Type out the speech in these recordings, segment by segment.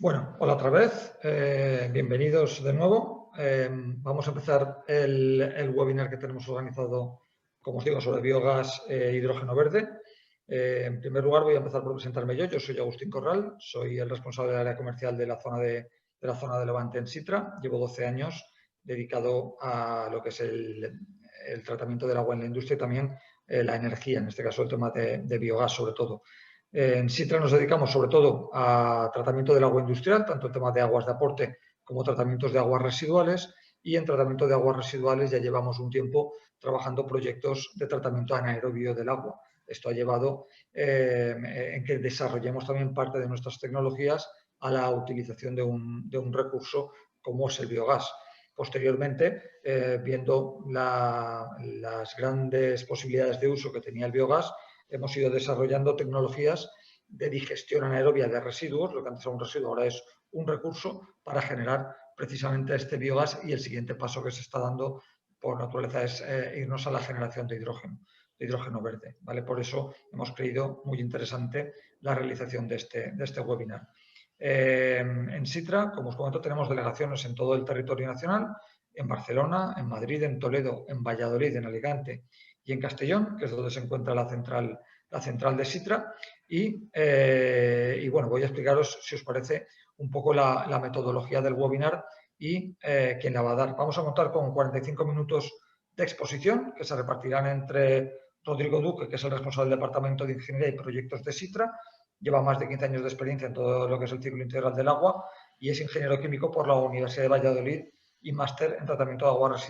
Bueno, hola otra vez. Bienvenidos de nuevo. Vamos a empezar el webinar que tenemos organizado, como os digo, sobre biogás e hidrógeno verde. En primer lugar, voy a empezar por presentarme yo. Yo soy Agustín Corral, soy el responsable del área comercial de la zona de Levante en Sitra. Llevo 12 años dedicado a lo que es el tratamiento del agua en la industria y también la energía, en este caso el tema de biogás sobre todo. En Sitra nos dedicamos sobre todo a tratamiento del agua industrial, tanto en temas de aguas de aporte como tratamientos de aguas residuales, y en tratamiento de aguas residuales ya llevamos un tiempo trabajando proyectos de tratamiento anaerobio del agua. Esto ha llevado en que desarrollemos también parte de nuestras tecnologías a la utilización de un recurso como es el biogás. Posteriormente, viendo las grandes posibilidades de uso que tenía el biogás, hemos ido desarrollando tecnologías de digestión anaerobia de residuos, lo que antes era un residuo ahora es un recurso para generar precisamente este biogás, y el siguiente paso que se está dando por naturaleza es irnos a la generación de hidrógeno verde, ¿vale? Por eso hemos creído muy interesante la realización de este webinar. En Sitra, como os comento, tenemos delegaciones en todo el territorio nacional, en Barcelona, en Madrid, en Toledo, en Valladolid, en Alicante y en Castellón, que es donde se encuentra la central de Sitra. Y bueno, voy a explicaros, si os parece, un poco la metodología del webinar y quién la va a dar. Vamos a contar con 45 minutos de exposición que se repartirán entre Rodrigo Duque, que es el responsable del Departamento de Ingeniería y Proyectos de Sitra. Lleva más de 15 años de experiencia en todo lo que es el ciclo integral del agua y es ingeniero químico por la Universidad de Valladolid y máster en tratamiento de aguas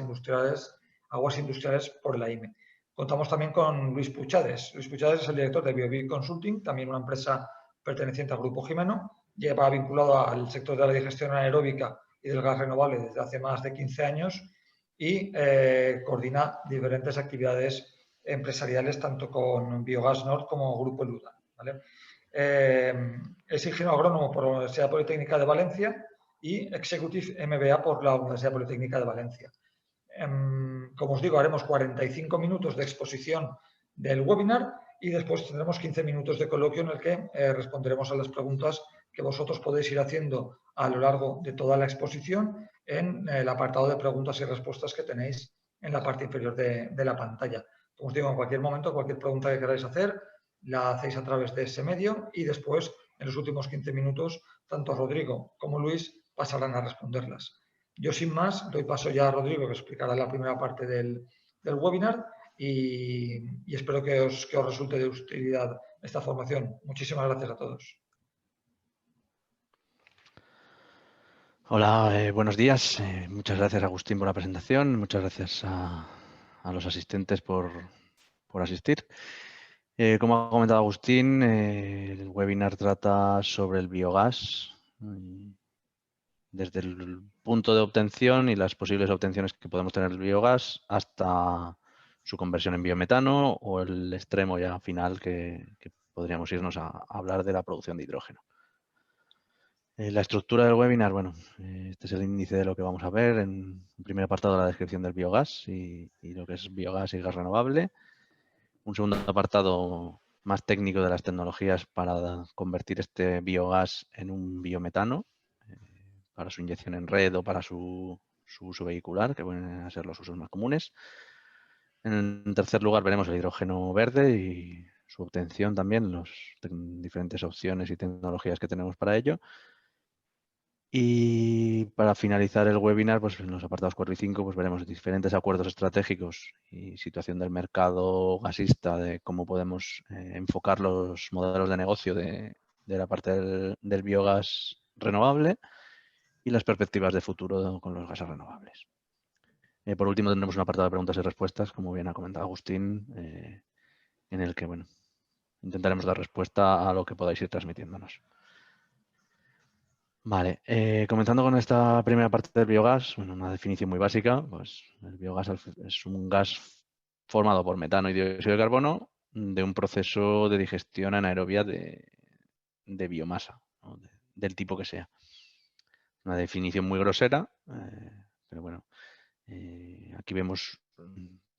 industriales por la IME. Contamos también con Luis Puchades. Luis Puchades es el director de BioBio Consulting, también una empresa perteneciente al Grupo Jimeno. Lleva vinculado al sector de la digestión anaeróbica y del gas renovable desde hace más de 15 años y coordina diferentes actividades empresariales tanto con Biogás Nord como Grupo Luda, ¿vale? Es ingeniero agrónomo por la Universidad Politécnica de Valencia y Executive MBA por la Universidad Politécnica de Valencia. Como os digo, haremos 45 minutos de exposición del webinar y después tendremos 15 minutos de coloquio en el que responderemos a las preguntas que vosotros podéis ir haciendo a lo largo de toda la exposición en el apartado de preguntas y respuestas que tenéis en la parte inferior de la pantalla. Como os digo, en cualquier momento, cualquier pregunta que queráis hacer, la hacéis a través de ese medio y después, en los últimos 15 minutos, tanto Rodrigo como Luis pasarán a responderlas. Yo, sin más, doy paso ya a Rodrigo, que explicará la primera parte del webinar y espero que os resulte de utilidad esta formación. Muchísimas gracias a todos. Hola, buenos días. Muchas gracias, Agustín, por la presentación. Muchas gracias a los asistentes por asistir. Como ha comentado Agustín, el webinar trata sobre el biogás desde el punto de obtención y las posibles obtenciones que podemos tener del biogás hasta su conversión en biometano o el extremo ya final que podríamos irnos a hablar de la producción de hidrógeno. La estructura del webinar, bueno, este es el índice de lo que vamos a ver. En un primer apartado, la descripción del biogás y lo que es biogás y gas renovable. Un segundo apartado más técnico de las tecnologías para convertir este biogás en un biometano, para su inyección en red o para su uso vehicular, que van a ser los usos más comunes. En tercer lugar, veremos el hidrógeno verde y su obtención también, las diferentes opciones y tecnologías que tenemos para ello. Y para finalizar el webinar, pues en los apartados 4 y 5, pues veremos diferentes acuerdos estratégicos y situación del mercado gasista, de cómo podemos enfocar los modelos de negocio de la parte del biogás renovable y las perspectivas de futuro con los gases renovables. Por último, tendremos un apartado de preguntas y respuestas, como bien ha comentado Agustín, en el que, bueno, intentaremos dar respuesta a lo que podáis ir transmitiéndonos. Vale, comenzando con esta primera parte del biogás, bueno, una definición muy básica, pues el biogás es un gas formado por metano y dióxido de carbono de un proceso de digestión anaerobia de biomasa, ¿no? Del tipo que sea. Una definición muy grosera, pero bueno, aquí vemos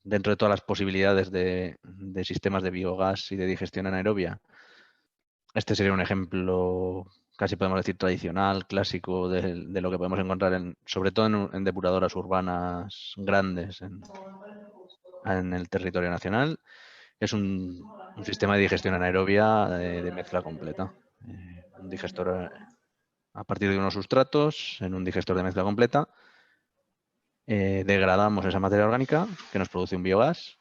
dentro de todas las posibilidades de sistemas de biogás y de digestión anaerobia. Este sería un ejemplo casi podemos decir tradicional, clásico, de lo que podemos encontrar sobre todo en depuradoras urbanas grandes en el territorio nacional. Es un sistema de digestión anaerobia de mezcla completa. Un digestor a partir de unos sustratos, en un digestor de mezcla completa, degradamos esa materia orgánica que nos produce un biogás.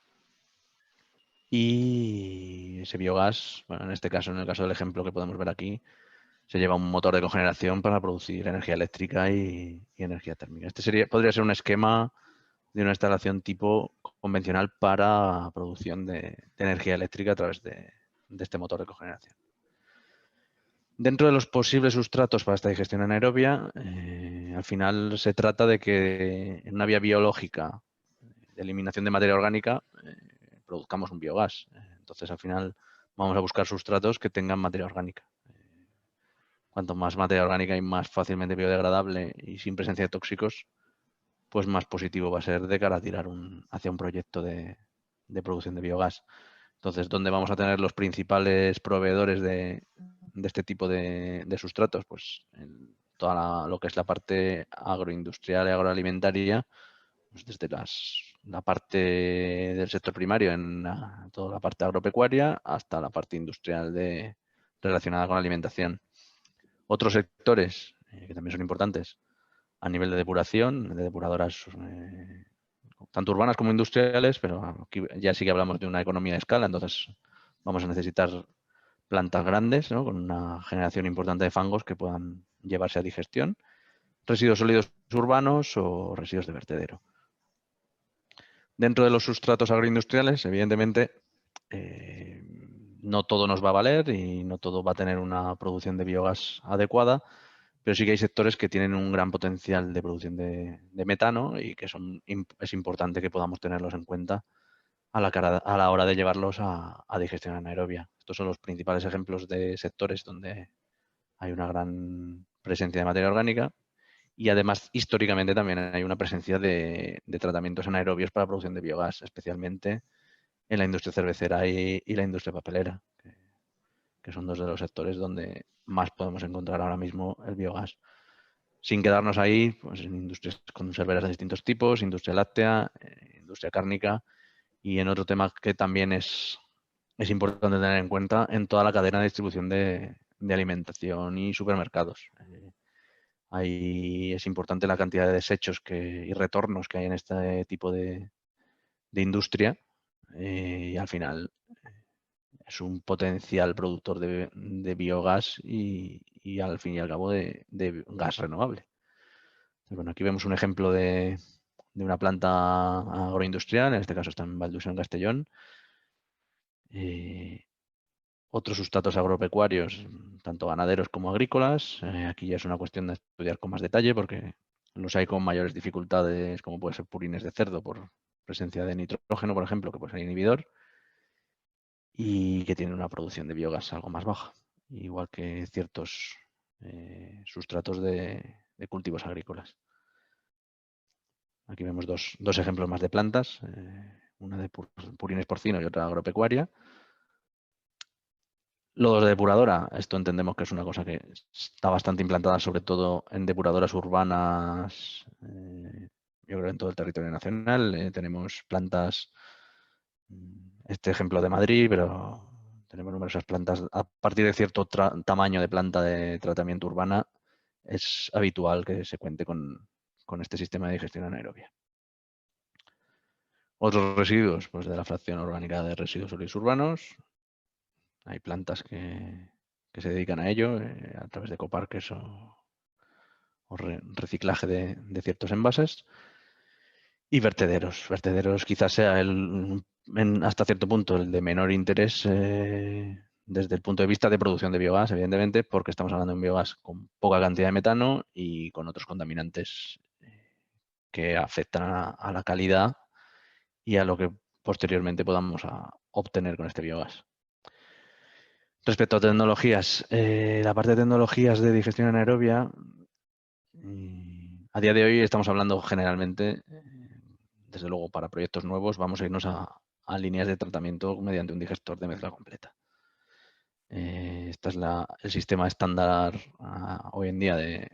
Y ese biogás, bueno, en este caso, en el caso del ejemplo que podemos ver aquí, se lleva un motor de cogeneración para producir energía eléctrica y energía térmica. Este podría ser un esquema de una instalación tipo convencional para producción de energía eléctrica a través de este motor de cogeneración. Dentro de los posibles sustratos para esta digestión anaerobia, al final se trata de que en una vía biológica de eliminación de materia orgánica produzcamos un biogás. Entonces, al final, vamos a buscar sustratos que tengan materia orgánica. Cuanto más materia orgánica y más fácilmente biodegradable y sin presencia de tóxicos, pues más positivo va a ser de cara a tirar hacia un proyecto de producción de biogás. Entonces, ¿dónde vamos a tener los principales proveedores de este tipo de sustratos? Pues en toda lo que es la parte agroindustrial y agroalimentaria, pues desde la parte del sector primario en toda la parte agropecuaria hasta la parte industrial relacionada con la alimentación. Otros sectores que también son importantes a nivel de depuración, de depuradoras tanto urbanas como industriales, pero aquí ya sí que hablamos de una economía de escala, entonces vamos a necesitar plantas grandes, ¿no? Con una generación importante de fangos que puedan llevarse a digestión, residuos sólidos urbanos o residuos de vertedero. Dentro de los sustratos agroindustriales, evidentemente, no todo nos va a valer y no todo va a tener una producción de biogás adecuada, pero sí que hay sectores que tienen un gran potencial de producción de metano y que es importante que podamos tenerlos en cuenta a la hora de llevarlos a digestión anaerobia. Estos son los principales ejemplos de sectores donde hay una gran presencia de materia orgánica y además históricamente también hay una presencia de tratamientos anaerobios para la producción de biogás, especialmente en la industria cervecera y la industria papelera, que son dos de los sectores donde más podemos encontrar ahora mismo el biogás. Sin quedarnos ahí, pues en industrias conserveras de distintos tipos, industria láctea, industria cárnica y en otro tema que también es importante tener en cuenta en toda la cadena de distribución de alimentación y supermercados. Ahí es importante la cantidad de desechos y retornos que hay en este tipo de industria y al final es un potencial productor de biogás y al fin y al cabo de gas renovable. Entonces, bueno, aquí vemos un ejemplo de una planta agroindustrial, en este caso está en Valduso, en Castellón. Otros sustratos agropecuarios, tanto ganaderos como agrícolas. Aquí ya es una cuestión de estudiar con más detalle porque los hay con mayores dificultades, como puede ser purines de cerdo por presencia de nitrógeno, por ejemplo, que puede ser inhibidor, y que tienen una producción de biogás algo más baja, igual que ciertos sustratos de cultivos agrícolas. Aquí vemos dos ejemplos más de plantas, una de purines porcino y otra agropecuaria. Lodos de depuradora, esto entendemos que es una cosa que está bastante implantada, sobre todo en depuradoras urbanas, yo creo en todo el territorio nacional. Tenemos plantas, este ejemplo de Madrid, pero tenemos numerosas plantas. A partir de cierto tamaño de planta de tratamiento urbana, es habitual que se cuente con este sistema de digestión anaerobia. Otros residuos, pues de la fracción orgánica de residuos sólidos urbanos. Hay plantas que se dedican a ello a través de coparques o reciclaje de ciertos envases. Y vertederos. Vertederos quizás sea hasta cierto punto el de menor interés desde el punto de vista de producción de biogás, evidentemente, porque estamos hablando de un biogás con poca cantidad de metano y con otros contaminantes que afectan a la calidad y a lo que posteriormente podamos obtener con este biogás. Respecto a tecnologías, la parte de tecnologías de digestión anaerobia, a día de hoy estamos hablando generalmente, desde luego para proyectos nuevos, vamos a irnos a líneas de tratamiento mediante un digestor de mezcla completa. Este es el sistema estándar hoy en día de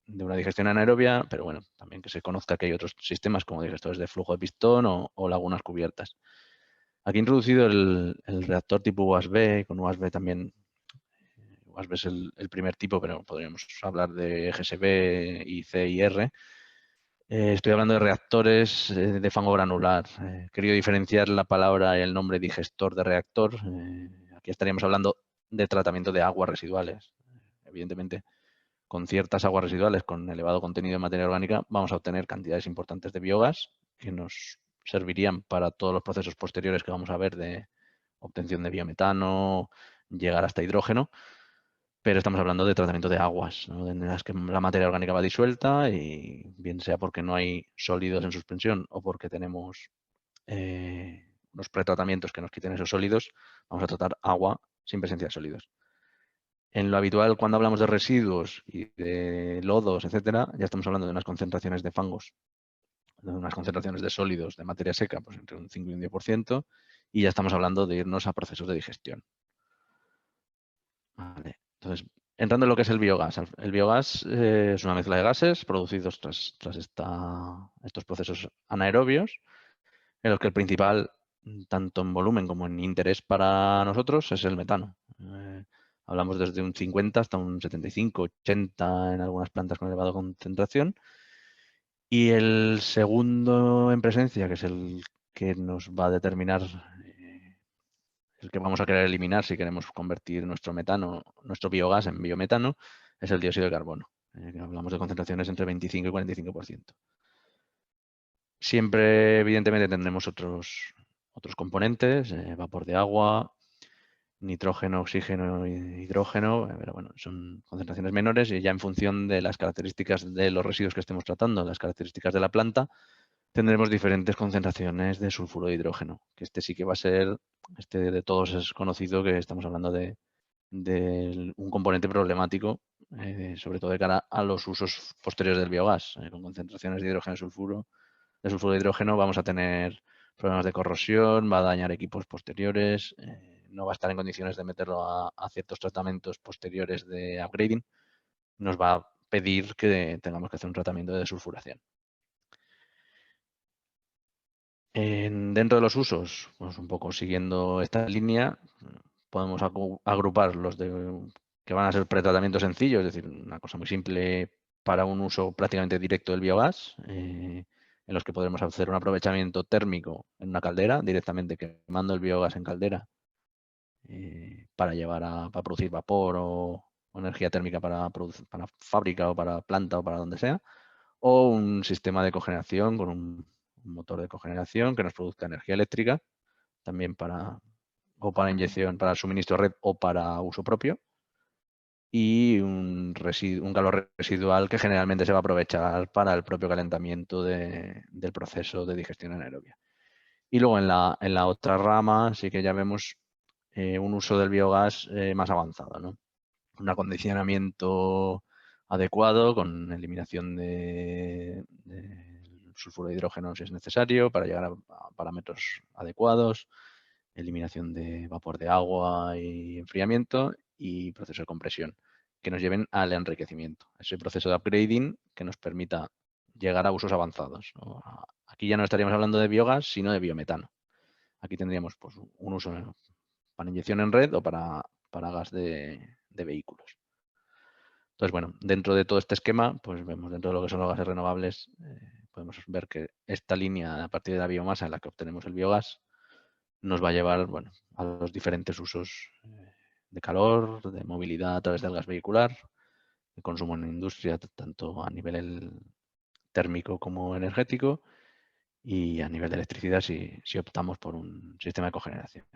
una digestión anaerobia, pero bueno, también que se conozca que hay otros sistemas como digestores de flujo de pistón o lagunas cubiertas. Aquí he introducido el reactor tipo UASB, con UASB también. UASB es el primer tipo, pero podríamos hablar de GSB, IC y R. Estoy hablando de reactores de fango granular. He querido diferenciar la palabra y el nombre digestor de reactor. Aquí estaríamos hablando de tratamiento de aguas residuales. Evidentemente, con ciertas aguas residuales con elevado contenido de materia orgánica vamos a obtener cantidades importantes de biogás que nos servirían para todos los procesos posteriores que vamos a ver de obtención de biometano, llegar hasta hidrógeno. Pero estamos hablando de tratamiento de aguas, ¿no? En las que la materia orgánica va disuelta y bien sea porque no hay sólidos en suspensión o porque tenemos unos pretratamientos que nos quiten esos sólidos, vamos a tratar agua sin presencia de sólidos. En lo habitual, cuando hablamos de residuos y de lodos, etcétera, ya estamos hablando de unas concentraciones de fangos, de unas concentraciones de sólidos de materia seca, pues entre un 5 y un 10%, y ya estamos hablando de irnos a procesos de digestión. Vale. Entonces, entrando en lo que es el biogás. El biogás es una mezcla de gases producidos tras estos procesos anaerobios, en los que el principal, tanto en volumen como en interés para nosotros, es el metano. Hablamos desde un 50 hasta un 75, 80 en algunas plantas con elevada concentración. Y el segundo en presencia, que es el que nos va a determinar, el que vamos a querer eliminar si queremos convertir nuestro metano, nuestro biogás en biometano, es el dióxido de carbono. Hablamos de concentraciones entre 25 y 45%. Siempre, evidentemente, tendremos otros componentes, vapor de agua, nitrógeno, oxígeno e hidrógeno, pero bueno, son concentraciones menores y ya en función de las características de los residuos que estemos tratando, las características de la planta, tendremos diferentes concentraciones de sulfuro de hidrógeno, que este sí que va a ser, de todos es conocido que estamos hablando de un componente problemático, sobre todo de cara a los usos posteriores del biogás. Con concentraciones de hidrógeno y sulfuro de hidrógeno vamos a tener problemas de corrosión, va a dañar equipos posteriores, no va a estar en condiciones de meterlo a ciertos tratamientos posteriores de upgrading, nos va a pedir que tengamos que hacer un tratamiento de desulfuración. Dentro de los usos, pues un poco siguiendo esta línea, podemos agrupar los que van a ser pretratamiento sencillo, es decir, una cosa muy simple para un uso prácticamente directo del biogás, en los que podremos hacer un aprovechamiento térmico en una caldera, directamente quemando el biogás en caldera para para producir vapor o energía térmica para fábrica o para planta o para donde sea, o un sistema de cogeneración con un motor de cogeneración que nos produzca energía eléctrica, también para inyección, para suministro a red o para uso propio, y un calor residual que generalmente se va a aprovechar para el propio calentamiento del proceso de digestión anaerobia. Y luego en la otra rama sí que ya vemos un uso del biogás más avanzado, ¿no? Un acondicionamiento adecuado con eliminación de sulfuro de hidrógeno si es necesario para llegar a parámetros adecuados, eliminación de vapor de agua y enfriamiento y proceso de compresión que nos lleven al enriquecimiento, ese proceso de upgrading que nos permita llegar a usos avanzados, ¿no? Aquí ya no estaríamos hablando de biogás, sino de biometano. Aquí tendríamos pues, un uso para inyección en red o para gas de vehículos. Entonces, bueno, dentro de todo este esquema, pues vemos dentro de lo que son los gases renovables, podemos ver que esta línea a partir de la biomasa en la que obtenemos el biogás nos va a llevar bueno, a los diferentes usos de calor, de movilidad a través del gas vehicular, de consumo en la industria, tanto a nivel térmico como energético, y a nivel de electricidad si optamos por un sistema de cogeneración.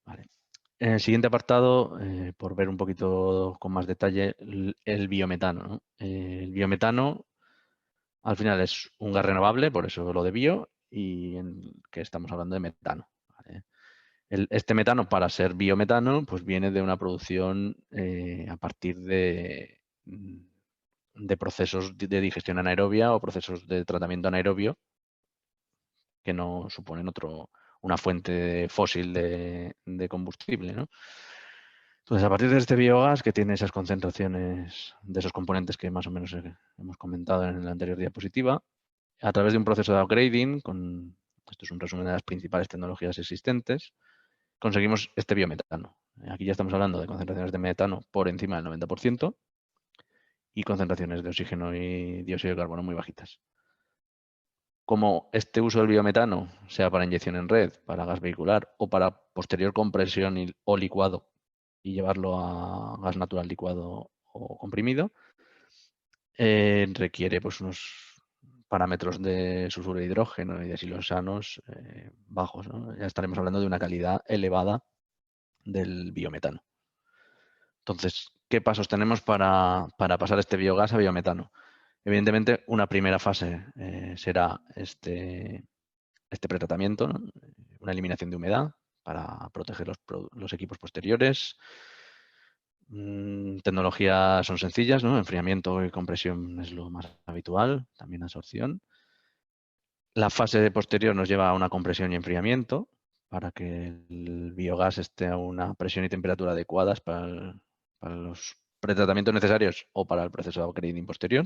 Vale. En el siguiente apartado, por ver un poquito con más detalle, el biometano, ¿no? El biometano, al final, es un gas renovable, por eso lo de bio, y que estamos hablando de metano. ¿Vale? Este metano, para ser biometano, pues viene de una producción a partir de procesos de digestión anaerobia o procesos de tratamiento anaerobio que no suponen una fuente fósil de combustible, ¿no? Entonces, a partir de este biogás que tiene esas concentraciones de esos componentes que más o menos hemos comentado en la anterior diapositiva, a través de un proceso de upgrading, esto es un resumen de las principales tecnologías existentes, conseguimos este biometano. Aquí ya estamos hablando de concentraciones de metano por encima del 90% y concentraciones de oxígeno y dióxido de carbono muy bajitas. Como este uso del biometano, sea para inyección en red, para gas vehicular o para posterior compresión o licuado y llevarlo a gas natural licuado o comprimido, requiere pues, unos parámetros de sulfuro de hidrógeno y de siloxanos bajos, ¿no? Ya estaremos hablando de una calidad elevada del biometano. Entonces, ¿qué pasos tenemos para pasar este biogás a biometano? Evidentemente, una primera fase será este pretratamiento, ¿no? Una eliminación de humedad para proteger los equipos posteriores. Tecnologías son sencillas, ¿no? Enfriamiento y compresión es lo más habitual, también absorción. La fase posterior nos lleva a una compresión y enfriamiento para que el biogás esté a una presión y temperatura adecuadas para los pretratamientos necesarios o para el proceso de upgrading posterior.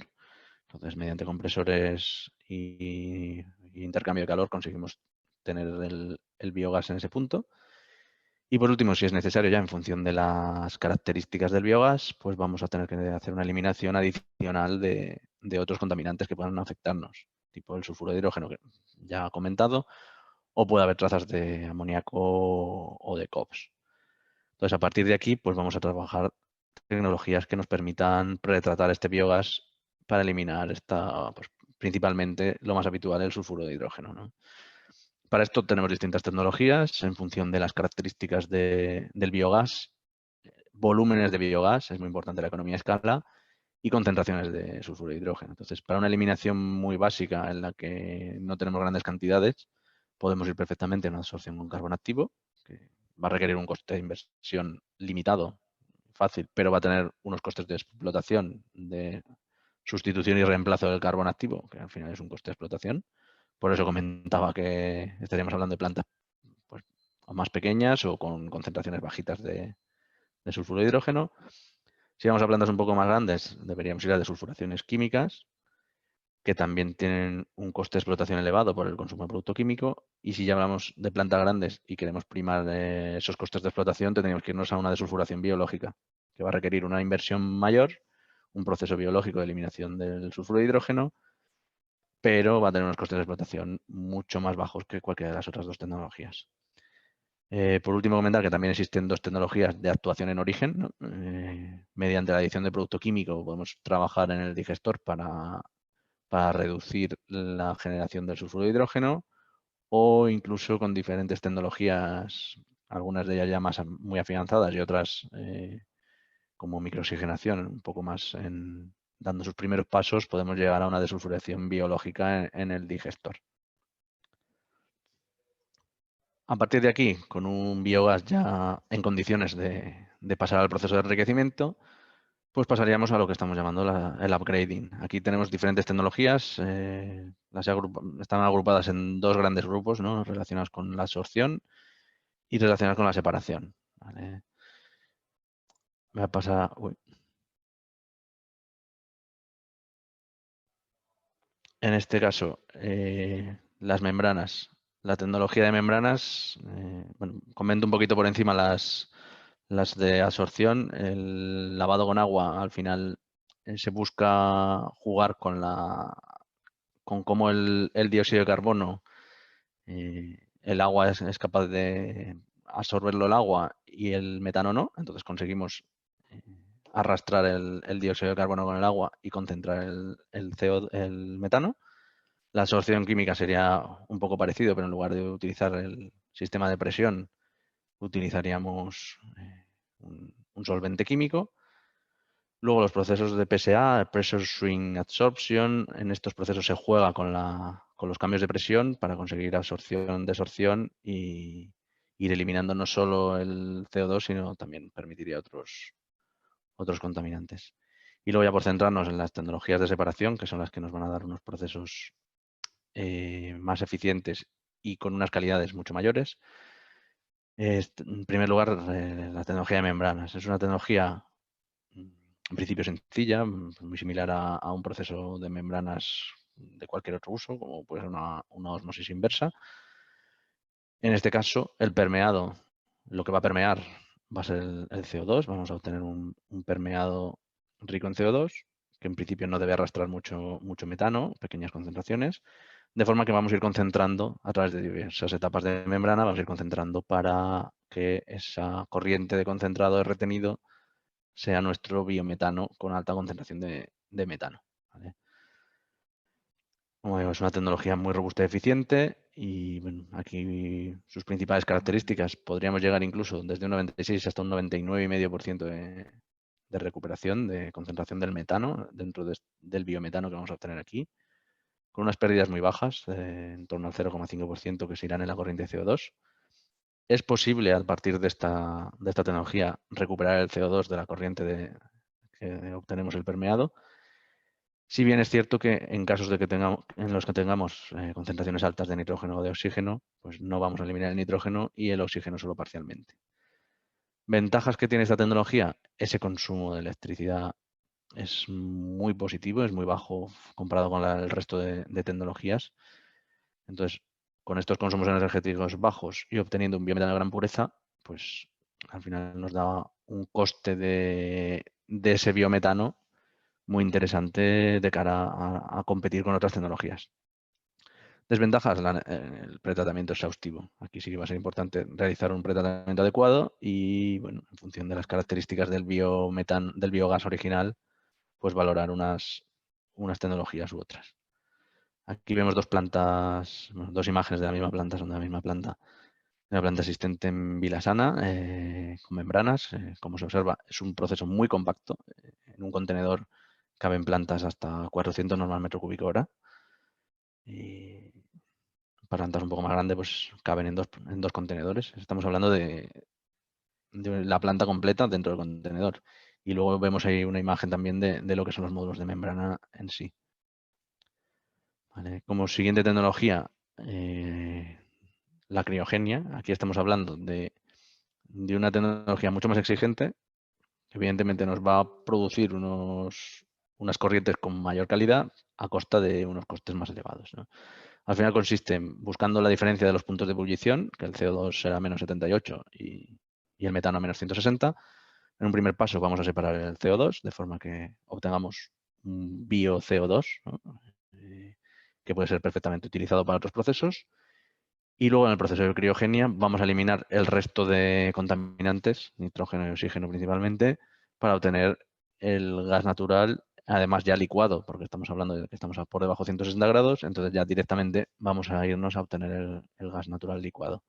Entonces, mediante compresores y intercambio de calor conseguimos tener el biogás en ese punto. Y por último, si es necesario ya en función de las características del biogás, pues vamos a tener que hacer una eliminación adicional de otros contaminantes que puedan afectarnos, tipo el sulfuro de hidrógeno que ya he comentado, o puede haber trazas de amoníaco o de COPS. Entonces, a partir de aquí, pues vamos a trabajar tecnologías que nos permitan pretratar este biogás para eliminar pues, principalmente lo más habitual, el sulfuro de hidrógeno, ¿no? Para esto tenemos distintas tecnologías en función de las características del biogás, volúmenes de biogás, es muy importante la economía a escala, y concentraciones de sulfuro de hidrógeno. Entonces, para una eliminación muy básica en la que no tenemos grandes cantidades, podemos ir perfectamente a una absorción con carbón activo, que va a requerir un coste de inversión limitado, fácil, pero va a tener unos costes de explotación, de sustitución y reemplazo del carbón activo, que al final es un coste de explotación. Por eso comentaba que estaríamos hablando de plantas pues, o más pequeñas o con concentraciones bajitas de sulfuro de hidrógeno. Si vamos a plantas un poco más grandes, deberíamos ir a desulfuraciones químicas, que también tienen un coste de explotación elevado por el consumo de producto químico. Y si ya hablamos de plantas grandes y queremos primar esos costes de explotación, tendríamos que irnos a una desulfuración biológica, que va a requerir una inversión mayor, un proceso biológico de eliminación del sulfuro de hidrógeno, pero va a tener unos costes de explotación mucho más bajos que cualquiera de las otras dos tecnologías. Por último, comentar que también existen dos tecnologías de actuación en origen, ¿no? Mediante la adición de producto químico podemos trabajar en el digestor para reducir la generación del sulfuro de hidrógeno o incluso con diferentes tecnologías, algunas de ellas ya muy afianzadas y otras como microoxigenación, un poco más dando sus primeros pasos, podemos llegar a una desulfuración biológica en el digestor. A partir de aquí, con un biogás ya en condiciones de pasar al proceso de enriquecimiento, pues pasaríamos a lo que estamos llamando el upgrading. Aquí tenemos diferentes tecnologías, están agrupadas en dos grandes grupos, ¿no? Relacionados con la absorción y relacionadas con la separación. ¿Vale? Me va a pasar... Uy. En este caso, las membranas. La tecnología de membranas, bueno, comento un poquito por encima las de absorción. El lavado con agua, al final, se busca jugar con cómo el dióxido de carbono, el agua es capaz de absorberlo el agua y el metano no. Entonces conseguimos arrastrar el dióxido de carbono con el agua y concentrar el metano. La absorción química sería un poco parecido, pero en lugar de utilizar el sistema de presión, utilizaríamos un solvente químico. Luego los procesos de PSA, Pressure Swing Adsorption, en estos procesos se juega con los cambios de presión para conseguir absorción, desorción y ir eliminando no solo el CO2, sino también permitiría otros contaminantes. Y luego ya por centrarnos en las tecnologías de separación, que son las que nos van a dar unos procesos más eficientes y con unas calidades mucho mayores, En primer lugar, la tecnología de membranas. Es una tecnología en principio sencilla, muy similar a un proceso de membranas de cualquier otro uso, como puede ser una ósmosis inversa. En este caso, el permeado, lo que va a permear va a ser el CO2. Vamos a obtener un permeado rico en CO2, que en principio no debe arrastrar mucho metano, pequeñas concentraciones, de forma que vamos a ir concentrando a través de diversas etapas de membrana, vamos a ir concentrando para que esa corriente de concentrado retenido sea nuestro biometano con alta concentración de metano. ¿Vale? Como digo, es una tecnología muy robusta y eficiente y bueno, aquí sus principales características podríamos llegar incluso desde un 96 hasta un 99,5% de recuperación de concentración del metano dentro del biometano que vamos a obtener aquí, con unas pérdidas muy bajas, en torno al 0,5% que se irán en la corriente de CO2. Es posible, a partir de esta tecnología, recuperar el CO2 de la corriente que obtenemos el permeado. Si bien es cierto que en casos en los que tengamos concentraciones altas de nitrógeno o de oxígeno, pues no vamos a eliminar el nitrógeno y el oxígeno solo parcialmente. Ventajas que tiene esta tecnología: ese consumo de electricidad es muy positivo, es muy bajo comparado con el resto de tecnologías. Entonces, con estos consumos energéticos bajos y obteniendo un biometano de gran pureza, pues al final nos da un coste de ese biometano muy interesante de cara a competir con otras tecnologías. Desventajas: el pretratamiento exhaustivo. Aquí sí que va a ser importante realizar un pretratamiento adecuado y, bueno, en función de las características del biogás original, pues valorar unas tecnologías u otras. Aquí vemos dos imágenes de la misma planta, son de la misma planta. Una planta existente en Vilasana, con membranas. Como se observa, es un proceso muy compacto. En un contenedor caben plantas hasta 400 normal metro cúbico hora. Y para plantas un poco más grandes, pues caben en dos contenedores. Estamos hablando de la planta completa dentro del contenedor. Y luego vemos ahí una imagen también de lo que son los módulos de membrana en sí. ¿Vale? Como siguiente tecnología, la criogenia. Aquí estamos hablando de una tecnología mucho más exigente, que evidentemente nos va a producir unas corrientes con mayor calidad a costa de unos costes más elevados, ¿no? Al final consiste en buscando la diferencia de los puntos de ebullición, que el CO2 será menos 78 y el metano menos 160. En un primer paso vamos a separar el CO2 de forma que obtengamos un bio-CO2, ¿no? Que puede ser perfectamente utilizado para otros procesos. Y luego en el proceso de criogenia vamos a eliminar el resto de contaminantes, nitrógeno y oxígeno principalmente, para obtener el gas natural, además ya licuado, porque estamos hablando de que estamos por debajo de 160 grados, entonces ya directamente vamos a irnos a obtener el gas natural licuado.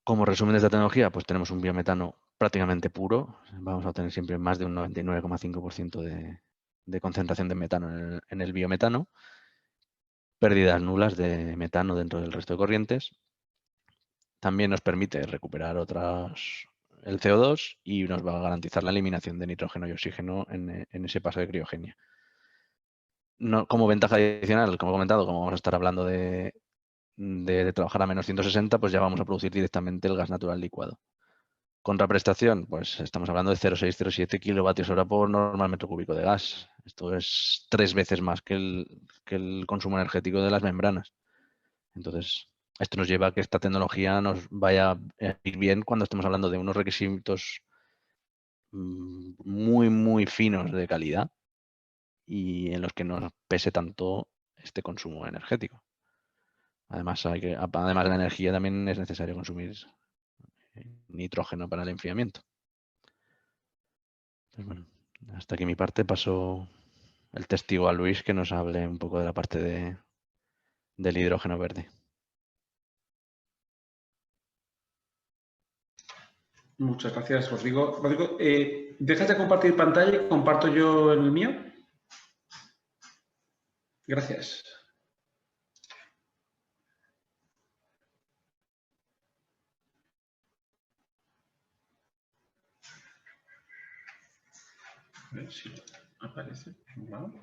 Como resumen de esta tecnología, pues tenemos un biometano prácticamente puro. Vamos a obtener siempre más de un 99,5% de concentración de metano en el biometano. Pérdidas nulas de metano dentro del resto de corrientes. También nos permite recuperar el CO2 y nos va a garantizar la eliminación de nitrógeno y oxígeno en ese paso de criogenia. No, como ventaja adicional, como he comentado, como vamos a estar hablando de trabajar a menos 160, pues ya vamos a producir directamente el gas natural licuado. Contraprestación, pues estamos hablando de 0,6-0,7 kilovatios hora por normal metro cúbico de gas. Esto es 3 veces más que el consumo energético de las membranas. Entonces, esto nos lleva a que esta tecnología nos vaya a ir bien cuando estemos hablando de unos requisitos muy, muy finos de calidad y en los que no pese tanto este consumo energético. Además, además de la energía, también es necesario consumir nitrógeno para el enfriamiento. Pues bueno, hasta aquí mi parte. Paso el testigo a Luis, que nos hable un poco de la parte del hidrógeno verde. Muchas gracias, Rodrigo. Rodrigo, ¿dejas de compartir pantalla y comparto yo el mío? Gracias. A ver si aparece. ¿No?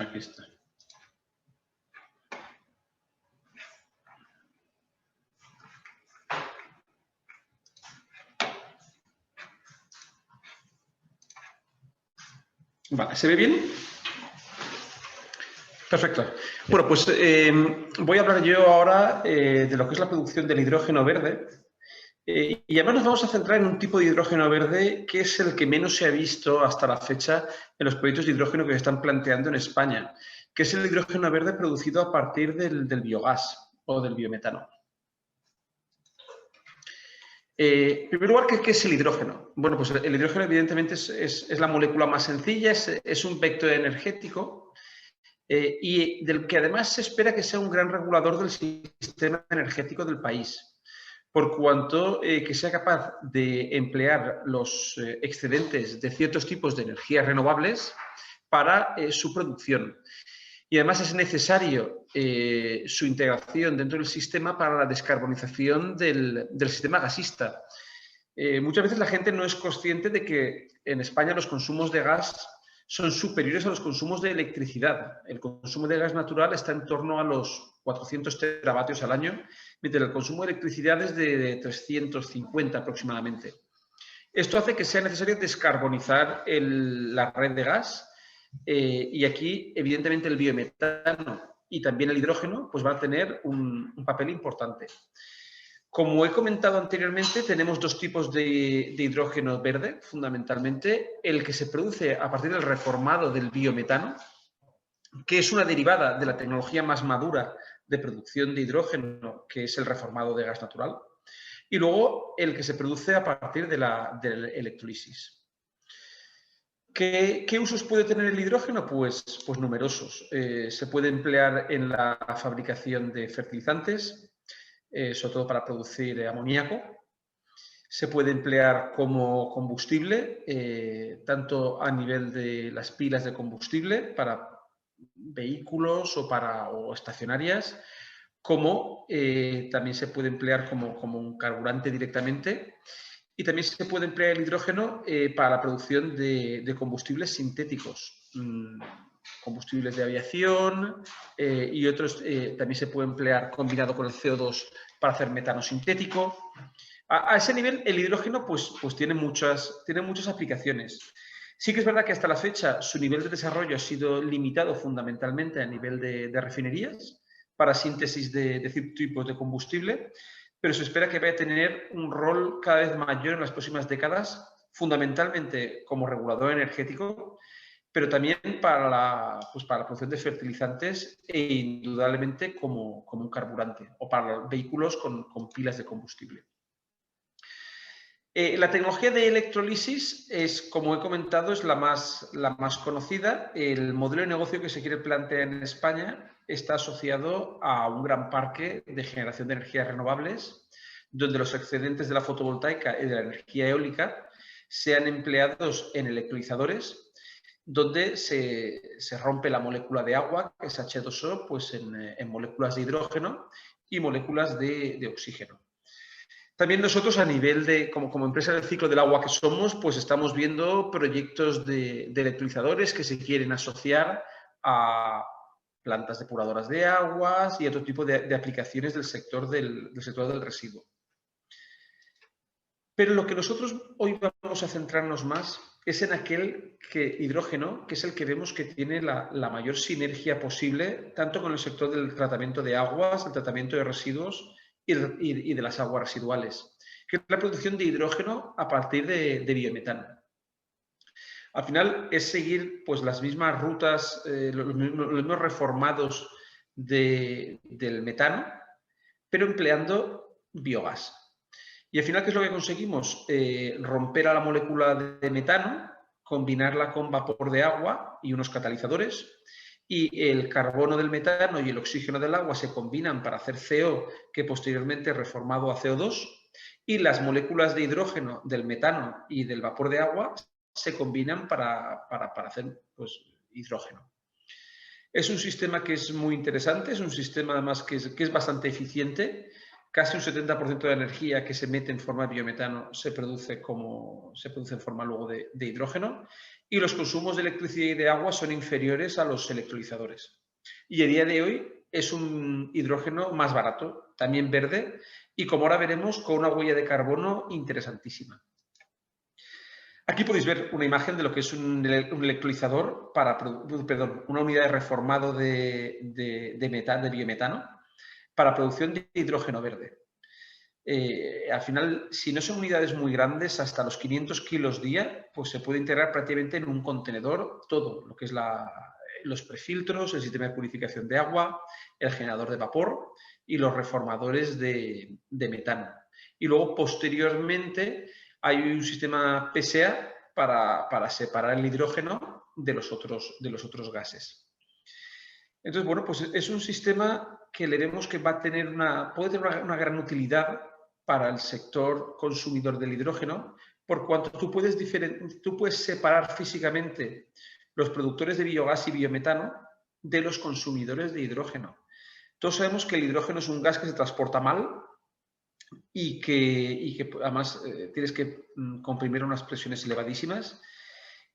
Aquí está. Vale, ¿se ve bien? Perfecto. Bueno, pues voy a hablar yo ahora de lo que es la producción del hidrógeno verde. Y además nos vamos a centrar en un tipo de hidrógeno verde que es el que menos se ha visto hasta la fecha en los proyectos de hidrógeno que se están planteando en España, que es el hidrógeno verde producido a partir del biogás o del biometano. En primer lugar, ¿qué es el hidrógeno? Bueno, pues el hidrógeno evidentemente es la molécula más sencilla, es un vector energético y del que además se espera que sea un gran regulador del sistema energético del país, por cuanto que sea capaz de emplear los excedentes de ciertos tipos de energías renovables para su producción. Y además es necesario su integración dentro del sistema para la descarbonización del sistema gasista. Muchas veces la gente no es consciente de que en España los consumos de gas son superiores a los consumos de electricidad. El consumo de gas natural está en torno a los 400 teravatios al año, mientras el consumo de electricidad es de 350 aproximadamente. Esto hace que sea necesario descarbonizar la red de gas y aquí, evidentemente, el biometano y también el hidrógeno pues van a tener un papel importante. Como he comentado anteriormente, tenemos dos tipos de hidrógeno verde, fundamentalmente. El que se produce a partir del reformado del biometano, que es una derivada de la tecnología más madura de producción de hidrógeno, que es el reformado de gas natural. Y luego el que se produce a partir de la electrólisis. ¿Qué usos puede tener el hidrógeno? Pues numerosos. Se puede emplear en la fabricación de fertilizantes, sobre todo para producir amoníaco. Se puede emplear como combustible, tanto a nivel de las pilas de combustible para vehículos o estacionarias, como también se puede emplear como un carburante directamente. Y también se puede emplear el hidrógeno para la producción de combustibles sintéticos, combustibles de aviación y otros también se puede emplear combinado con el CO2 para hacer metano sintético. A ese nivel el hidrógeno pues tiene muchas aplicaciones. Sí que es verdad que hasta la fecha su nivel de desarrollo ha sido limitado fundamentalmente a nivel de refinerías para síntesis de ciertos tipos de combustible, pero se espera que vaya a tener un rol cada vez mayor en las próximas décadas, fundamentalmente como regulador energético, pero también para la producción de fertilizantes e indudablemente como un carburante o para los vehículos con pilas de combustible. La tecnología de electrólisis es, como he comentado, es la más conocida. El modelo de negocio que se quiere plantear en España está asociado a un gran parque de generación de energías renovables, donde los excedentes de la fotovoltaica y de la energía eólica sean empleados en electrolizadores, donde se rompe la molécula de agua, que es H2O, pues en moléculas de hidrógeno y moléculas de oxígeno. También nosotros a nivel de, como empresa del ciclo del agua que somos, pues estamos viendo proyectos de electrolizadores que se quieren asociar a plantas depuradoras de aguas y otro tipo de aplicaciones del sector del residuo. Pero lo que nosotros hoy vamos a centrarnos más es en aquel hidrógeno, que es el que vemos que tiene la mayor sinergia posible, tanto con el sector del tratamiento de aguas, el tratamiento de residuos y de las aguas residuales, que es la producción de hidrógeno a partir de biometano. Al final es seguir pues, las mismas rutas, los mismos reformados del metano, pero empleando biogás. Y al final, ¿qué es lo que conseguimos? Romper a la molécula de metano, combinarla con vapor de agua y unos catalizadores, y el carbono del metano y el oxígeno del agua se combinan para hacer CO, que posteriormente es reformado a CO2, y las moléculas de hidrógeno del metano y del vapor de agua se combinan para hacer pues, hidrógeno. Es un sistema que es muy interesante, es un sistema además que es bastante eficiente, Casi un 70% de la energía que se mete en forma de biometano se produce en forma luego de hidrógeno, y los consumos de electricidad y de agua son inferiores a los electrolizadores. Y a día de hoy es un hidrógeno más barato, también verde, y como ahora veremos, con una huella de carbono interesantísima. Aquí podéis ver una imagen de lo que es un electrolizador una unidad de reformado de biometano para producción de hidrógeno verde. Al final, si no son unidades muy grandes, hasta los 500 kilos día, pues se puede integrar prácticamente en un contenedor todo, lo que es los prefiltros, el sistema de purificación de agua, el generador de vapor y los reformadores de metano. Y luego, posteriormente, hay un sistema PSA para separar el hidrógeno de los otros gases. Entonces, bueno, pues es un sistema que le vemos que puede tener una gran utilidad para el sector consumidor del hidrógeno, por cuanto tú puedes separar físicamente los productores de biogás y biometano de los consumidores de hidrógeno. Todos sabemos que el hidrógeno es un gas que se transporta mal y que además tienes que comprimir unas presiones elevadísimas.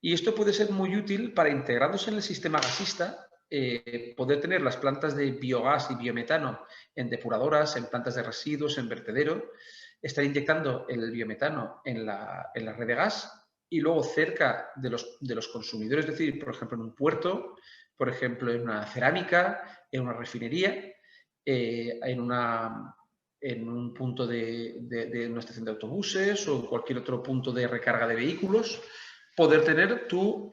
Y esto puede ser muy útil para, integrándose en el sistema gasista, poder tener las plantas de biogás y biometano en depuradoras, en plantas de residuos, en vertedero, estar inyectando el biometano en la red de gas y luego cerca de los consumidores, es decir, por ejemplo, en un puerto, por ejemplo, en una cerámica, en una refinería, en un punto de una estación de autobuses o en cualquier otro punto de recarga de vehículos, poder tener tu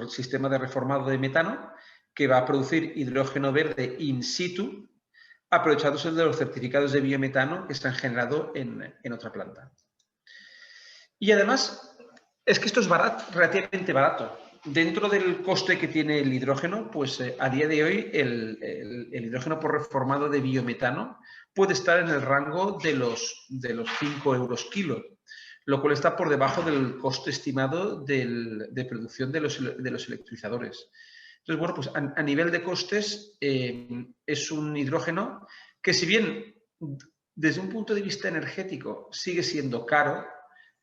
sistema de reformado de metano que va a producir hidrógeno verde in situ, aprovechándose de los certificados de biometano que se han generado en otra planta. Y además, es que esto es relativamente barato. Dentro del coste que tiene el hidrógeno, pues a día de hoy el hidrógeno por reformado de biometano puede estar en el rango de los 5 euros kilo, lo cual está por debajo del coste estimado de producción de los electrolizadores. Entonces, bueno, pues a nivel de costes es un hidrógeno que, si bien desde un punto de vista energético sigue siendo caro,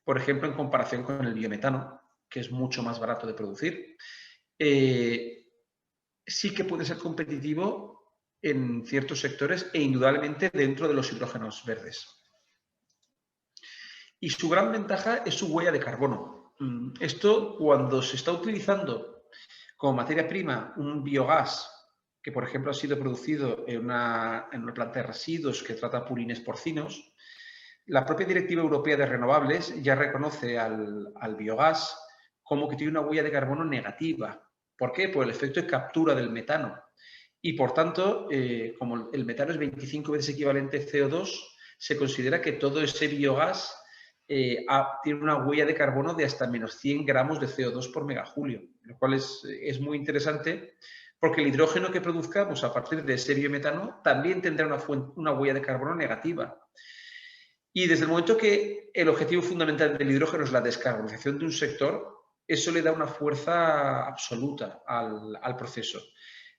por ejemplo, en comparación con el biometano, que es mucho más barato de producir, sí que puede ser competitivo en ciertos sectores e indudablemente dentro de los hidrógenos verdes. Y su gran ventaja es su huella de carbono. Esto, cuando se está utilizando como materia prima un biogás que, por ejemplo, ha sido producido en una planta de residuos que trata purines porcinos, la propia Directiva Europea de Renovables ya reconoce al biogás como que tiene una huella de carbono negativa. ¿Por qué? Por el efecto de captura del metano. Y, por tanto, como el metano es 25 veces equivalente a CO2, se considera que todo ese biogás tiene una huella de carbono de hasta menos 100 gramos de CO2 por megajulio, lo cual es muy interesante porque el hidrógeno que produzcamos a partir de ese biometano también tendrá una huella de carbono negativa. Y desde el momento que el objetivo fundamental del hidrógeno es la descarbonización de un sector, eso le da una fuerza absoluta al proceso.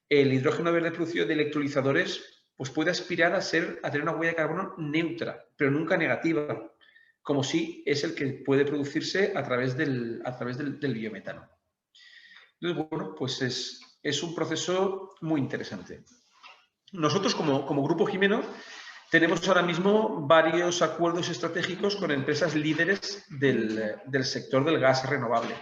El hidrógeno verde producido de electrolizadores pues puede aspirar a tener una huella de carbono neutra, pero nunca negativa, como si es el que puede producirse a través del biometano. Entonces, bueno, pues es un proceso muy interesante. Nosotros, como Grupo Jimeno, tenemos ahora mismo varios acuerdos estratégicos con empresas líderes del sector del gas renovable.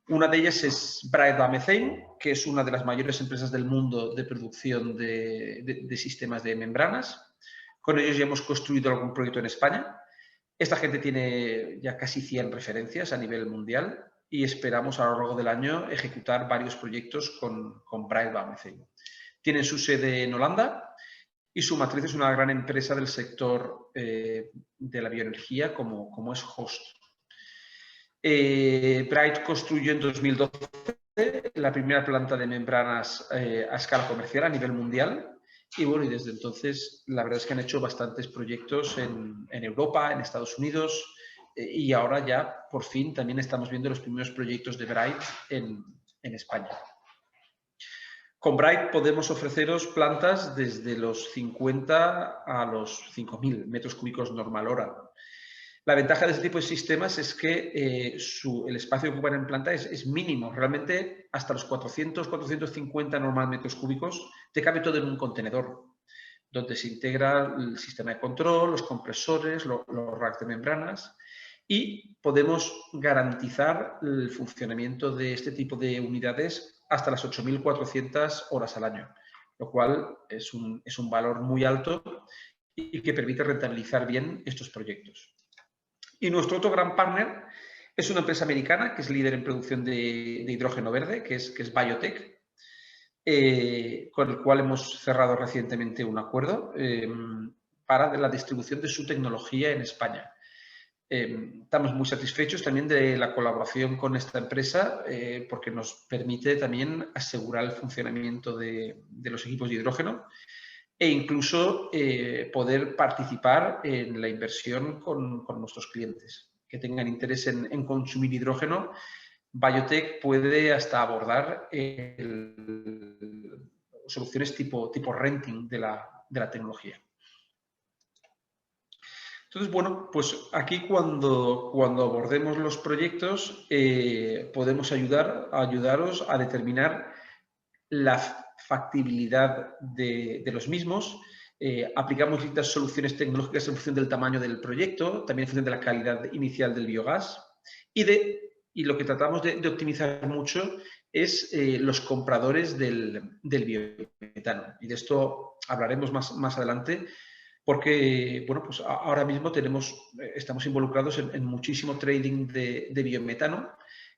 Una de ellas es Brightball Methane, que es una de las mayores empresas del mundo de producción de sistemas de membranas. Con ellos ya hemos construido algún proyecto en España. Esta gente tiene ya casi 100 referencias a nivel mundial y esperamos a lo largo del año ejecutar varios proyectos con Brightball Methane. Tienen su sede en Holanda y su matriz es una gran empresa del sector de la bioenergía como es Host. Bright construyó en 2012 la primera planta de membranas a escala comercial a nivel mundial. Y bueno, y desde entonces la verdad es que han hecho bastantes proyectos en Europa, en Estados Unidos y ahora ya por fin también estamos viendo los primeros proyectos de Bright en España. Con Bright podemos ofreceros plantas desde los 50 a los 5.000 metros cúbicos normal hora. La ventaja de este tipo de sistemas es que el espacio que ocupan en planta es mínimo. Realmente hasta los 400, 450 normal metros cúbicos te cabe todo en un contenedor, donde se integra el sistema de control, los compresores, los racks de membranas, y podemos garantizar el funcionamiento de este tipo de unidades hasta las 8.400 horas al año, lo cual es un valor muy alto y que permite rentabilizar bien estos proyectos. Y nuestro otro gran partner es una empresa americana que es líder en producción de hidrógeno verde, que es BioTech, con el cual hemos cerrado recientemente un acuerdo para la distribución de su tecnología en España. Estamos muy satisfechos también de la colaboración con esta empresa porque nos permite también asegurar el funcionamiento de los equipos de hidrógeno e incluso poder participar en la inversión con nuestros clientes que tengan interés en consumir hidrógeno. BioTech puede hasta abordar soluciones tipo renting de la tecnología. Entonces, bueno, pues aquí cuando abordemos los proyectos podemos ayudaros a determinar la factibilidad de los mismos. Aplicamos distintas soluciones tecnológicas en función del tamaño del proyecto, también en función de la calidad inicial del biogás y lo que tratamos de optimizar mucho es los compradores del biometano. Y de esto hablaremos más adelante. Porque, bueno, pues ahora mismo estamos involucrados en muchísimo trading de biometano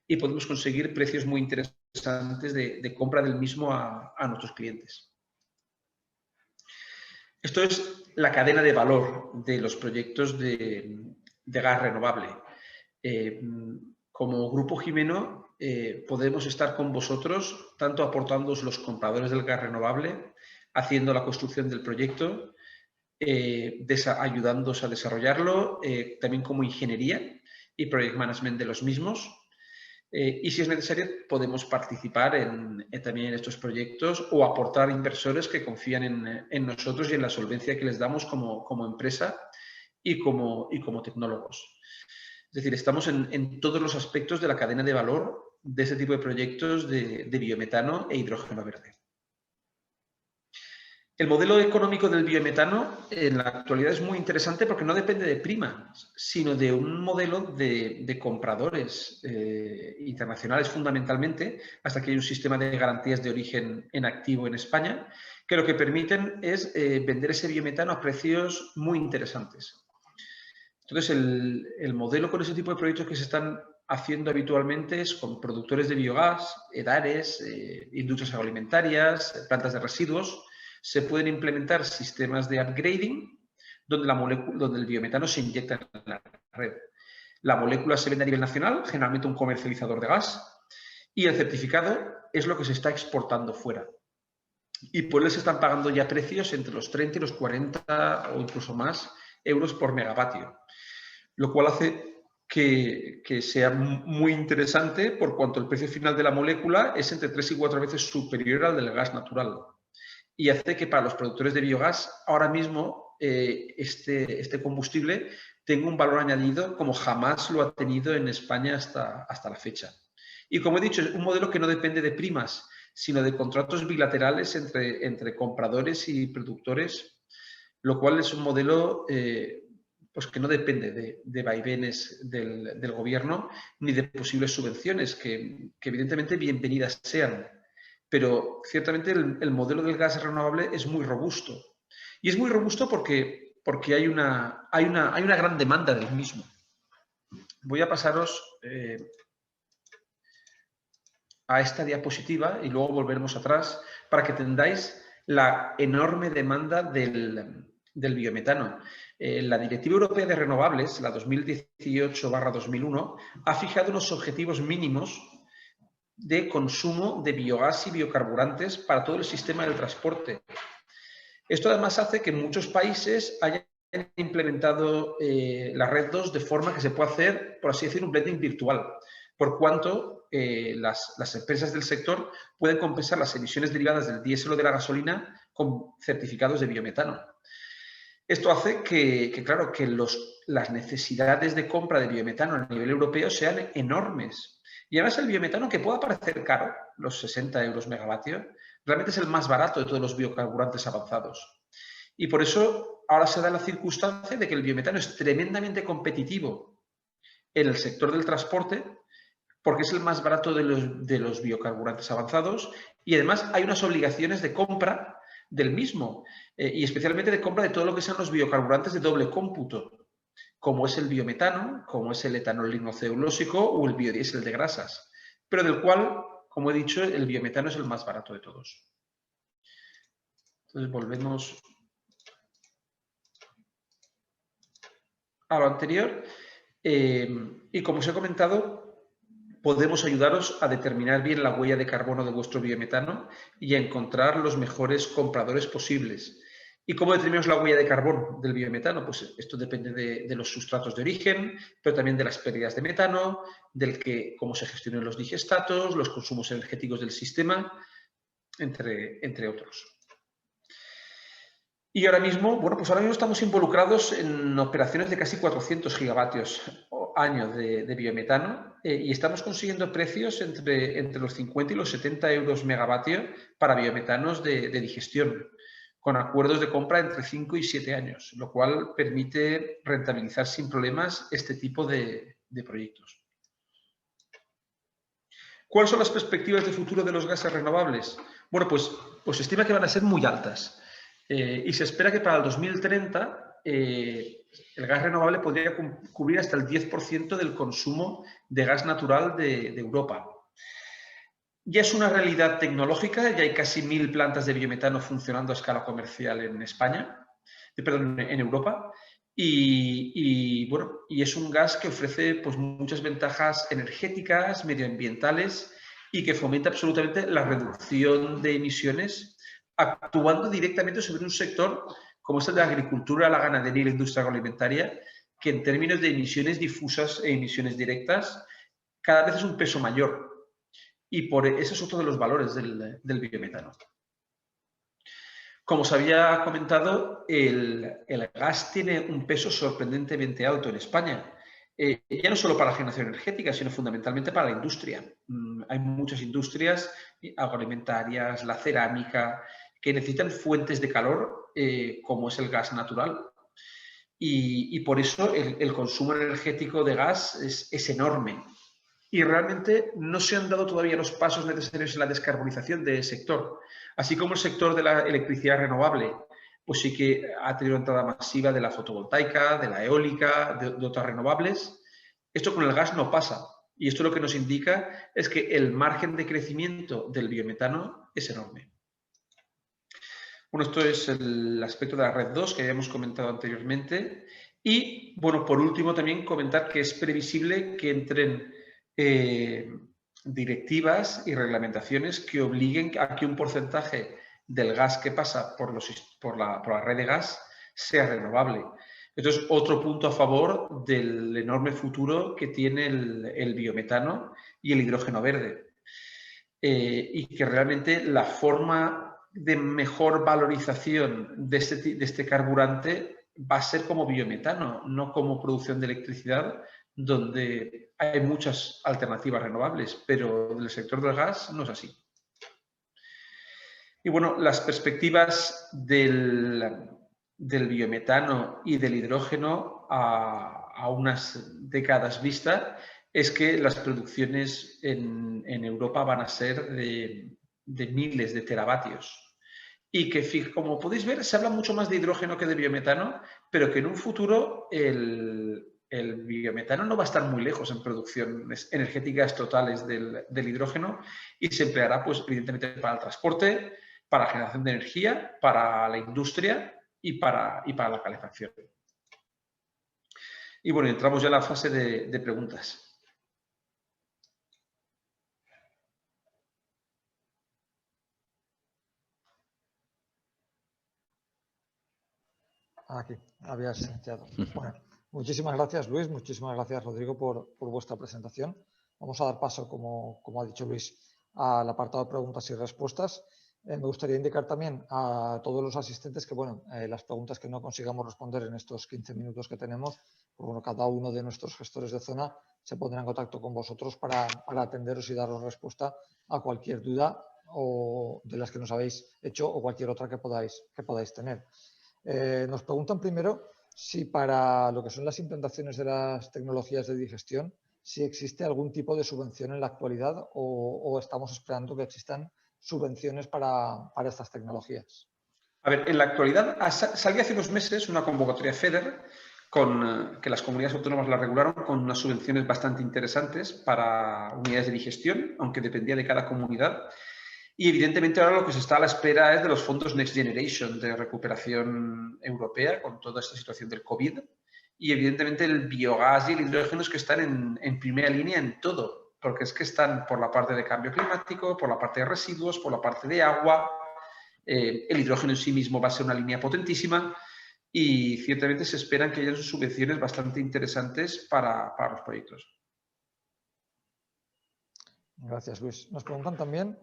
y podemos conseguir precios muy interesantes de compra del mismo a nuestros clientes. Esto es la cadena de valor de los proyectos de gas renovable. Como Grupo Jimeno podemos estar con vosotros, tanto aportándoos los compradores del gas renovable, haciendo la construcción del proyecto, ayudándoos a desarrollarlo, también como ingeniería y project management de los mismos. Y si es necesario, podemos participar también en estos proyectos o aportar inversores que confían en nosotros y en la solvencia que les damos como empresa y como tecnólogos. Es decir, estamos en todos los aspectos de la cadena de valor de este tipo de proyectos de biometano e hidrógeno verde. El modelo económico del biometano en la actualidad es muy interesante porque no depende de primas, sino de un modelo de compradores internacionales fundamentalmente, hasta que hay un sistema de garantías de origen en activo en España, que lo que permiten es vender ese biometano a precios muy interesantes. Entonces, el modelo con ese tipo de proyectos que se están haciendo habitualmente es con productores de biogás, EDARES, industrias agroalimentarias, plantas de residuos. Se pueden implementar sistemas de upgrading donde el biometano se inyecta en la red. La molécula se vende a nivel nacional, generalmente un comercializador de gas, y el certificado es lo que se está exportando fuera. Y por él se están pagando ya precios entre los 30 y los 40 o incluso más euros por megavatio, lo cual hace que sea muy interesante por cuanto el precio final de la molécula es entre 3 y 4 veces superior al del gas natural. Y hace que para los productores de biogás ahora mismo este combustible tenga un valor añadido como jamás lo ha tenido en España hasta la fecha. Y como he dicho, es un modelo que no depende de primas, sino de contratos bilaterales entre compradores y productores, lo cual es un modelo pues que no depende de vaivenes del gobierno ni de posibles subvenciones, que evidentemente bienvenidas sean. Pero ciertamente el modelo del gas renovable es muy robusto. Y es muy robusto porque hay una gran demanda del mismo. Voy a pasaros a esta diapositiva y luego volveremos atrás para que entendáis la enorme demanda del biometano. La Directiva Europea de Renovables, la 2018/2001, ha fijado unos objetivos mínimos de consumo de biogás y biocarburantes para todo el sistema del transporte. Esto además hace que muchos países hayan implementado la red 2 de forma que se pueda hacer, por así decir, un blending virtual, por cuanto las empresas del sector pueden compensar las emisiones derivadas del diésel o de la gasolina con certificados de biometano. Esto hace claro, que las necesidades de compra de biometano a nivel europeo sean enormes. Y además el biometano, que pueda parecer caro, los 60 euros megavatio, realmente es el más barato de todos los biocarburantes avanzados. Y por eso ahora se da la circunstancia de que el biometano es tremendamente competitivo en el sector del transporte, porque es el más barato de los biocarburantes avanzados, y además hay unas obligaciones de compra del mismo, y especialmente de compra de todo lo que sean los biocarburantes de doble cómputo, como es el biometano, como es el etanol lignoceulósico o el biodiesel de grasas, pero del cual, como he dicho, el biometano es el más barato de todos. Entonces volvemos a lo anterior, y como os he comentado, podemos ayudaros a determinar bien la huella de carbono de vuestro biometano y a encontrar los mejores compradores posibles. ¿Y cómo determinamos la huella de carbono del biometano? Pues esto depende de los sustratos de origen, pero también de las pérdidas de metano, cómo se gestionan los digestatos, los consumos energéticos del sistema, entre otros. Y ahora mismo, pues ahora mismo estamos involucrados en operaciones de casi 400 gigavatios año de biometano, y estamos consiguiendo precios entre los 50 y los 70 euros megavatio para biometanos de digestión, con acuerdos de compra entre 5 y 7 años, lo cual permite rentabilizar sin problemas este tipo de proyectos. ¿Cuáles son las perspectivas de futuro de los gases renovables? Bueno, pues se estima que van a ser muy altas. Y se espera que para el 2030 el gas renovable podría cubrir hasta el 10% del consumo de gas natural de Europa. Ya es una realidad tecnológica, ya hay casi 1000 plantas de biometano funcionando a escala comercial en en Europa. Y es un gas que ofrece pues, muchas ventajas energéticas, medioambientales y que fomenta absolutamente la reducción de emisiones, actuando directamente sobre un sector como es el de la agricultura, la ganadería y la industria agroalimentaria, que en términos de emisiones difusas e emisiones directas cada vez es un peso mayor. Y ese es otro de los valores del biometano. Como os había comentado, el gas tiene un peso sorprendentemente alto en España. Ya no solo para la generación energética, sino fundamentalmente para la industria. Hay muchas industrias agroalimentarias, la cerámica, que necesitan fuentes de calor como es el gas natural. Y por eso el consumo energético de gas es enorme. Y realmente no se han dado todavía los pasos necesarios en la descarbonización del sector. Así como el sector de la electricidad renovable, pues sí que ha tenido entrada masiva de la fotovoltaica, de la eólica, de otras renovables. Esto con el gas no pasa. Y esto lo que nos indica es que el margen de crecimiento del biometano es enorme. Bueno, esto es el aspecto de la red 2 que habíamos comentado anteriormente. Y, bueno, por último también comentar que es previsible que entren directivas y reglamentaciones que obliguen a que un porcentaje del gas que pasa por la red de gas sea renovable. Esto es otro punto a favor del enorme futuro que tiene el biometano y el hidrógeno verde. Y que realmente la forma de mejor valorización de este carburante va a ser como biometano, no como producción de electricidad, donde hay muchas alternativas renovables, pero en el sector del gas no es así. Y bueno, las perspectivas del biometano y del hidrógeno a unas décadas vista es que las producciones en Europa van a ser de miles de teravatios. Y que, como podéis ver, se habla mucho más de hidrógeno que de biometano, pero que en un futuro el biometano no va a estar muy lejos en producciones energéticas totales del hidrógeno y se empleará, pues, evidentemente, para el transporte, para la generación de energía, para la industria y para la calefacción. Y bueno, entramos ya en la fase de preguntas. Aquí, habías iniciado. Bueno, muchísimas gracias, Luis. Muchísimas gracias, Rodrigo, por vuestra presentación. vamos a dar paso, como ha dicho Luis, al apartado de preguntas y respuestas. Me gustaría indicar también a todos los asistentes que, bueno, las preguntas que no consigamos responder en estos 15 minutos que tenemos, pues, bueno, cada uno de nuestros gestores de zona se pondrá en contacto con vosotros para atenderos y daros respuesta a cualquier duda o de las que nos habéis hecho o cualquier otra que podáis tener. Nos preguntan primero si para lo que son las implantaciones de las tecnologías de digestión, si existe algún tipo de subvención en la actualidad o estamos esperando que existan subvenciones para estas tecnologías. A ver, en la actualidad salió hace unos meses una convocatoria FEDER que las comunidades autónomas la regularon con unas subvenciones bastante interesantes para unidades de digestión, aunque dependía de cada comunidad. Y evidentemente ahora lo que se está a la espera es de los fondos Next Generation de recuperación europea con toda esta situación del COVID. Y evidentemente el biogás y el hidrógeno es que están en primera línea en todo, porque es que están por la parte de cambio climático, por la parte de residuos, por la parte de agua. El hidrógeno en sí mismo va a ser una línea potentísima y ciertamente se esperan que haya subvenciones bastante interesantes para los proyectos. Gracias, Luis. Nos preguntan también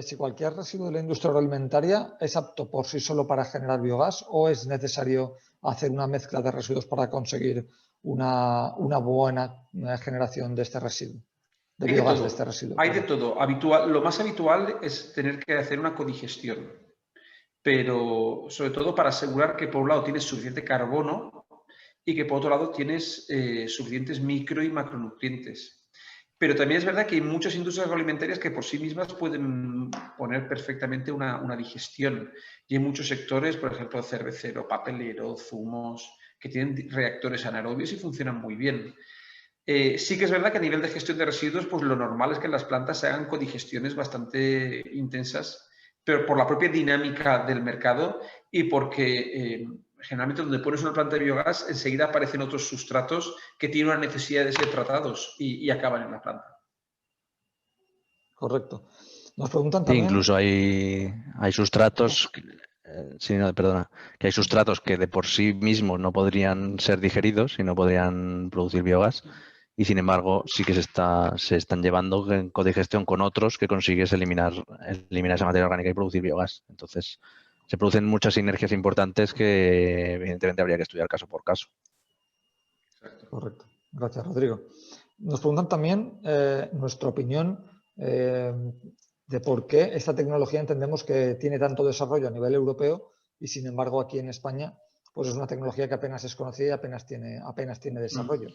si cualquier residuo de la industria agroalimentaria es apto por sí solo para generar biogás o es necesario hacer una mezcla de residuos para conseguir una buena generación de este residuo, de biogás de este residuo. Hay de todo. Lo más habitual es tener que hacer una codigestión, pero sobre todo para asegurar que por un lado tienes suficiente carbono y que por otro lado tienes suficientes micro y macronutrientes. Pero también es verdad que hay muchas industrias agroalimentarias que por sí mismas pueden poner perfectamente una digestión. Y hay muchos sectores, por ejemplo, cervecero, papelero, zumos, que tienen reactores anaerobios y funcionan muy bien. Sí que es verdad que a nivel de gestión de residuos, pues lo normal es que en las plantas se hagan codigestiones bastante intensas, pero por la propia dinámica del mercado y porque generalmente donde pones una planta de biogás, enseguida aparecen otros sustratos que tienen una necesidad de ser tratados y acaban en la planta. Correcto. Nos preguntan también... Incluso hay sustratos, que hay sustratos que de por sí mismos no podrían ser digeridos y no podrían producir biogás. Y sin embargo, sí que se están llevando en codigestión con otros que consigues eliminar esa materia orgánica y producir biogás. Entonces, se producen muchas sinergias importantes que evidentemente habría que estudiar caso por caso. Correcto. Gracias, Rodrigo. Nos preguntan también nuestra opinión de por qué esta tecnología entendemos que tiene tanto desarrollo a nivel europeo y sin embargo aquí en España pues es una tecnología que apenas es conocida y apenas tiene desarrollo.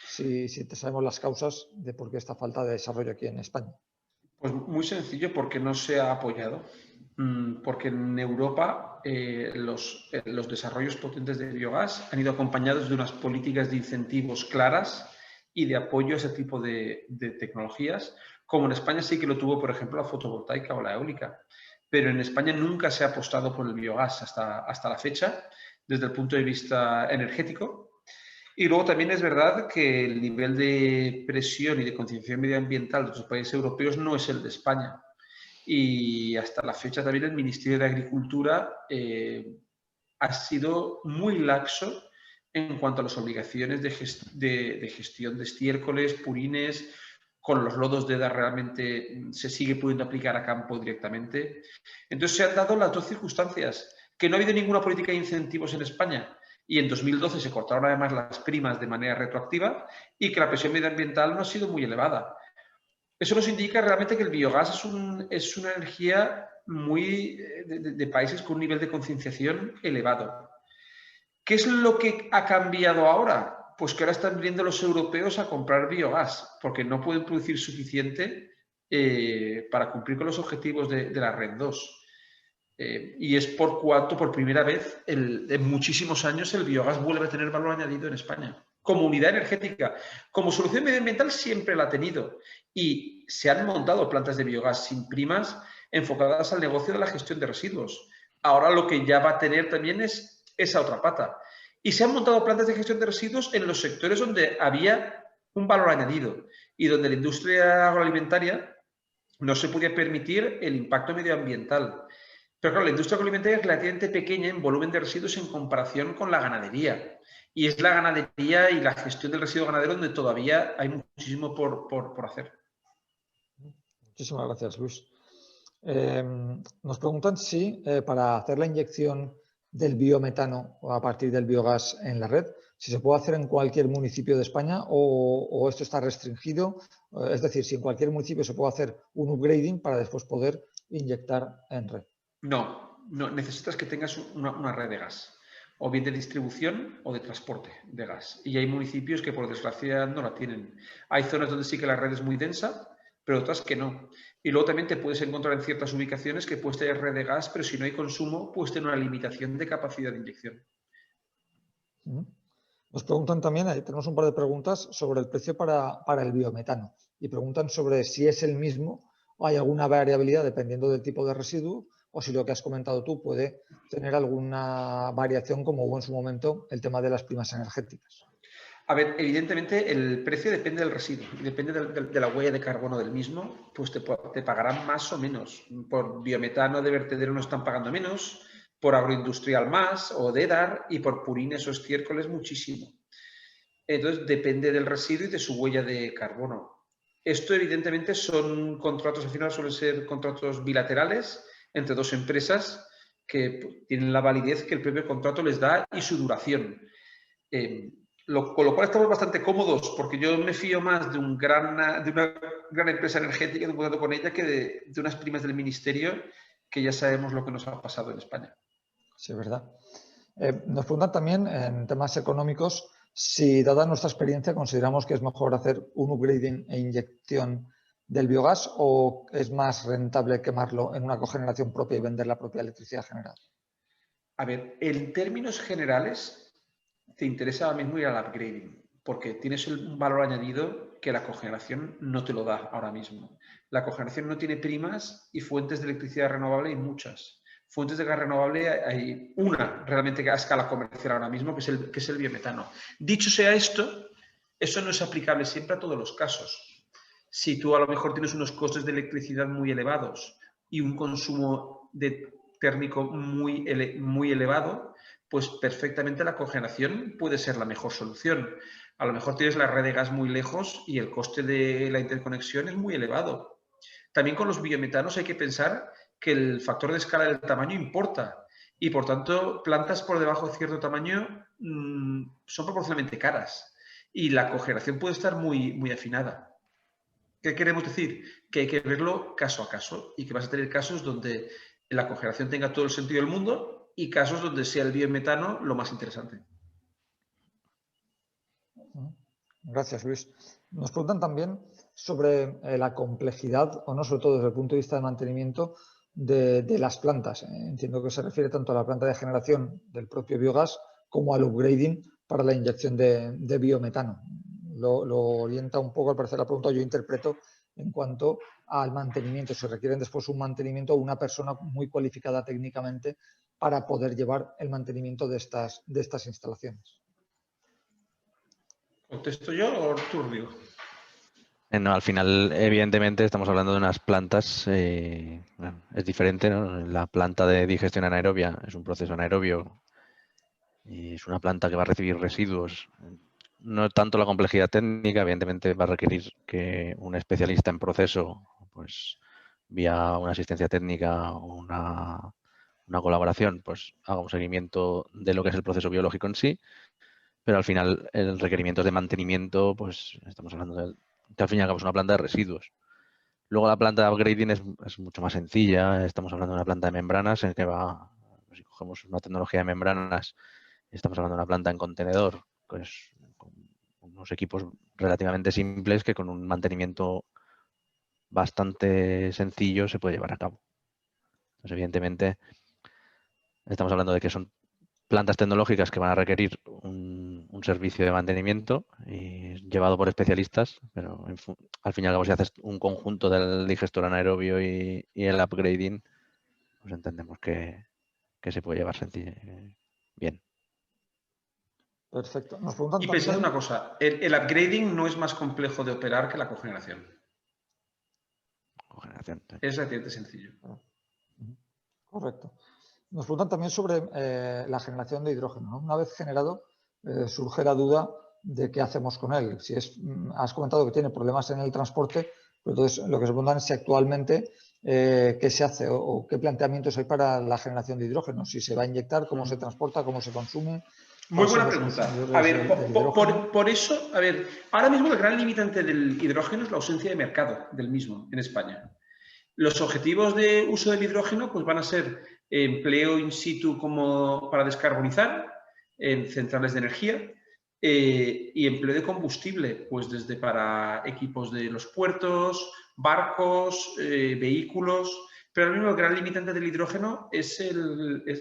Si sabemos las causas de por qué esta falta de desarrollo aquí en España. Pues muy sencillo, porque no se ha apoyado. Porque en Europa los desarrollos potentes de biogás han ido acompañados de unas políticas de incentivos claras y de apoyo a ese tipo de tecnologías, como en España sí que lo tuvo, por ejemplo, la fotovoltaica o la eólica. Pero en España nunca se ha apostado por el biogás hasta la fecha, desde el punto de vista energético. Y luego también es verdad que el nivel de presión y de concienciación medioambiental de los países europeos no es el de España. Y hasta la fecha también el Ministerio de Agricultura ha sido muy laxo en cuanto a las obligaciones de gestión de estiércoles, purines. Con los lodos de EDA realmente se sigue pudiendo aplicar a campo directamente. Entonces se han dado las dos circunstancias, que no ha habido ninguna política de incentivos en España y en 2012 se cortaron además las primas de manera retroactiva y que la presión medioambiental no ha sido muy elevada. Eso nos indica realmente que el biogás es una energía muy de países con un nivel de concienciación elevado. ¿Qué es lo que ha cambiado ahora? Pues que ahora están viniendo los europeos a comprar biogás porque no pueden producir suficiente para cumplir con los objetivos de la Red 2. Y es por cuanto por primera vez en muchísimos años el biogás vuelve a tener valor añadido en España. Como unidad energética, como solución medioambiental siempre la ha tenido y se han montado plantas de biogás sin primas enfocadas al negocio de la gestión de residuos. Ahora lo que ya va a tener también es esa otra pata. Y se han montado plantas de gestión de residuos en los sectores donde había un valor añadido y donde la industria agroalimentaria no se podía permitir el impacto medioambiental. Pero claro, la industria agroalimentaria es relativamente pequeña en volumen de residuos en comparación con la ganadería. Y es la ganadería y la gestión del residuo ganadero donde todavía hay muchísimo por hacer. Muchísimas gracias, Luis. Nos preguntan si para hacer la inyección del biometano o a partir del biogás en la red, si se puede hacer en cualquier municipio de España o esto está restringido, es decir, si en cualquier municipio se puede hacer un upgrading para después poder inyectar en red. No, necesitas que tengas una red de gas, o bien de distribución o de transporte de gas. Y hay municipios que por desgracia no la tienen. Hay zonas donde sí que la red es muy densa, pero otras que no. Y luego también te puedes encontrar en ciertas ubicaciones que puedes tener red de gas, pero si no hay consumo, puedes tener una limitación de capacidad de inyección. Nos preguntan también, ahí tenemos un par de preguntas sobre el precio para el biometano y preguntan sobre si es el mismo o hay alguna variabilidad dependiendo del tipo de residuo o si lo que has comentado tú puede tener alguna variación como hubo en su momento el tema de las primas energéticas. A ver, evidentemente el precio depende del residuo y depende de la huella de carbono del mismo, pues te pagarán más o menos. Por biometano de vertedero no están pagando menos, por agroindustrial más, o DEDAR, y por purines o estiércoles muchísimo. Entonces depende del residuo y de su huella de carbono. Esto evidentemente son contratos, al final suelen ser contratos bilaterales entre dos empresas que tienen la validez que el propio contrato les da y su duración. Con lo cual estamos bastante cómodos porque yo me fío más de una gran empresa energética, de un contrato con ella, que de unas primas del ministerio que ya sabemos lo que nos ha pasado en España. Sí, es verdad. Nos preguntan también en temas económicos si, dada nuestra experiencia, consideramos que es mejor hacer un upgrading e inyección del biogás o es más rentable quemarlo en una cogeneración propia y vender la propia electricidad generada. A ver, en términos generales, te interesa ahora mismo ir al upgrading, porque tienes un valor añadido que la cogeneración no te lo da ahora mismo. La cogeneración no tiene primas y fuentes de electricidad renovable hay muchas. Fuentes de gas renovable hay una realmente a escala comercial ahora mismo, que es el biometano. Dicho sea esto, eso no es aplicable siempre a todos los casos. Si tú a lo mejor tienes unos costes de electricidad muy elevados y un consumo térmico muy elevado, pues perfectamente la cogeneración puede ser la mejor solución. A lo mejor tienes la red de gas muy lejos y el coste de la interconexión es muy elevado. También con los biometanos hay que pensar que el factor de escala del tamaño importa y, por tanto, plantas por debajo de cierto tamaño son proporcionalmente caras y la cogeneración puede estar muy afinada. ¿Qué queremos decir? Que hay que verlo caso a caso y que vas a tener casos donde la cogeneración tenga todo el sentido del mundo y casos donde sea el biometano lo más interesante. Gracias, Luis. Nos preguntan también sobre la complejidad, o no, sobre todo desde el punto de vista de mantenimiento de las plantas. Entiendo que se refiere tanto a la planta de generación del propio biogás como al upgrading para la inyección de biometano. Lo orienta un poco, al parecer, la pregunta, yo interpreto en cuanto al mantenimiento. Se requieren después un mantenimiento o una persona muy cualificada técnicamente para poder llevar el mantenimiento de estas instalaciones. ¿Contesto yo o tú, Rodrigo? No, al final, evidentemente, estamos hablando de unas plantas, bueno, es diferente, ¿no? La planta de digestión anaerobia es un proceso anaerobio y es una planta que va a recibir residuos. No tanto la complejidad técnica, evidentemente va a requerir que un especialista en proceso, pues vía una asistencia técnica o una colaboración, pues haga un seguimiento de lo que es el proceso biológico en sí, pero al final el requerimiento de mantenimiento, pues estamos hablando de que al fin y al cabo es una planta de residuos. Luego la planta de upgrading es mucho más sencilla, estamos hablando de una planta de membranas en que va, si cogemos una tecnología de membranas, estamos hablando de una planta en contenedor, pues con unos equipos relativamente simples que con un mantenimiento bastante sencillo se puede llevar a cabo. Entonces, evidentemente, estamos hablando de que son plantas tecnológicas que van a requerir un servicio de mantenimiento y llevado por especialistas, pero al fin y al cabo si haces un conjunto del digestor anaerobio y el upgrading, pues entendemos que se puede llevar bien. Perfecto. Nos preguntan Y también... pensad una cosa, el upgrading no es más complejo de operar que la cogeneración. Cogeneración, sí. Es relativamente sencillo. Correcto. Nos preguntan también sobre la generación de hidrógeno, ¿no? Una vez generado surge la duda de qué hacemos con él. Si has comentado que tiene problemas en el transporte, pero entonces lo que se preguntan es si actualmente qué se hace o qué planteamientos hay para la generación de hidrógeno, si se va a inyectar, cómo se transporta, cómo se consume. Muy buena pregunta. A ver, por eso, a ver, ahora mismo el gran limitante del hidrógeno es la ausencia de mercado del mismo en España. Los objetivos de uso del hidrógeno pues van a ser empleo in situ como para descarbonizar en centrales de energía y empleo de combustible, pues desde para equipos de los puertos, barcos, vehículos, pero ahora mismo el gran limitante del hidrógeno es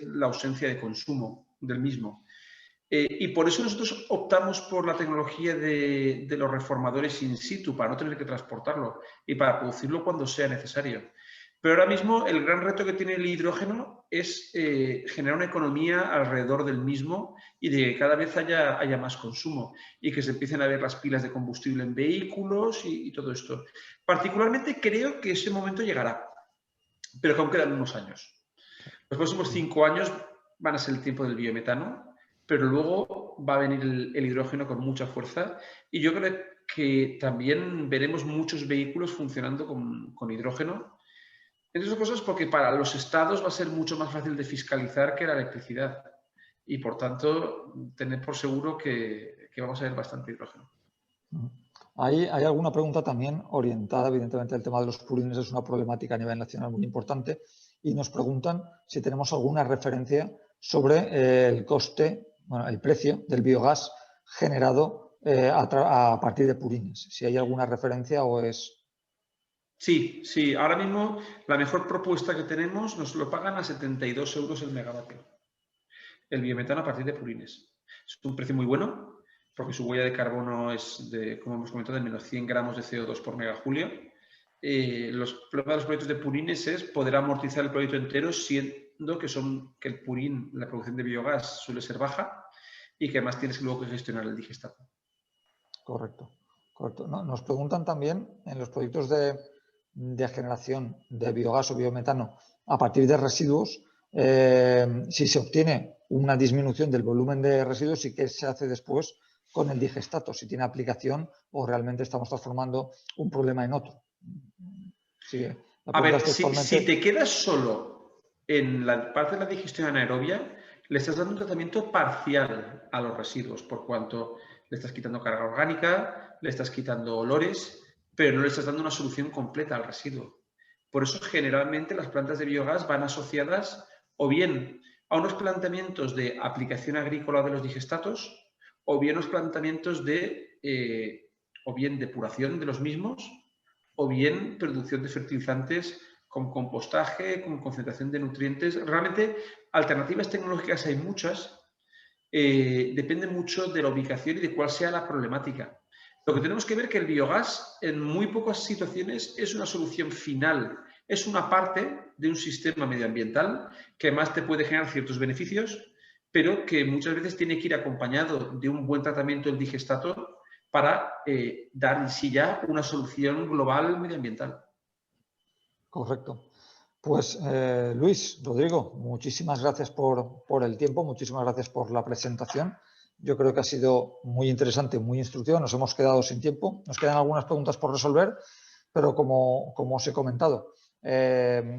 la ausencia de consumo del mismo. Y por eso nosotros optamos por la tecnología de los reformadores in situ, para no tener que transportarlo y para producirlo cuando sea necesario. Pero ahora mismo el gran reto que tiene el hidrógeno es generar una economía alrededor del mismo y de que cada vez haya más consumo y que se empiecen a ver las pilas de combustible en vehículos y todo esto. Particularmente creo que ese momento llegará, pero que aún quedan unos años. Los próximos 5 años van a ser el tiempo del biometano, pero luego va a venir el hidrógeno con mucha fuerza y yo creo que también veremos muchos vehículos funcionando con hidrógeno. Entre otras cosas porque para los estados va a ser mucho más fácil de fiscalizar que la electricidad y por tanto tener por seguro que vamos a ver bastante hidrógeno. Hay alguna pregunta también orientada, evidentemente el tema de los purines es una problemática a nivel nacional muy importante y nos preguntan si tenemos alguna referencia sobre el coste, bueno, el precio del biogás generado a partir de purines. Si hay alguna referencia o es... Sí. Ahora mismo la mejor propuesta que tenemos nos lo pagan a 72 euros el megavatio. El biometano a partir de purines. Es un precio muy bueno porque su huella de carbono es de, como hemos comentado, de menos 100 gramos de CO2 por megajulio. Los problemas de los proyectos de purines es poder amortizar el proyecto entero siendo que el purín, la producción de biogás suele ser baja y que además tienes luego que gestionar el digestato. Correcto. No, nos preguntan también en los proyectos de generación de biogás o biometano a partir de residuos, si se obtiene una disminución del volumen de residuos y qué se hace después con el digestato, si tiene aplicación o realmente estamos transformando un problema en otro. Sí, a ver, si te quedas solo en la parte de la digestión anaerobia, le estás dando un tratamiento parcial a los residuos, por cuanto le estás quitando carga orgánica, le estás quitando olores, pero no le estás dando una solución completa al residuo. Por eso, generalmente, las plantas de biogás van asociadas o bien a unos planteamientos de aplicación agrícola de los digestatos, o bien los planteamientos de o bien depuración de los mismos, o bien producción de fertilizantes con compostaje, con concentración de nutrientes. Realmente, alternativas tecnológicas hay muchas. Depende mucho de la ubicación y de cuál sea la problemática. Lo que tenemos que ver es que el biogás en muy pocas situaciones es una solución final, es una parte de un sistema medioambiental que además te puede generar ciertos beneficios, pero que muchas veces tiene que ir acompañado de un buen tratamiento del digestato para dar en sí ya una solución global medioambiental. Correcto. Pues Luis, Rodrigo, muchísimas gracias por el tiempo, muchísimas gracias por la presentación. Yo creo que ha sido muy interesante, muy instructiva. Nos hemos quedado sin tiempo. Nos quedan algunas preguntas por resolver, pero como os he comentado,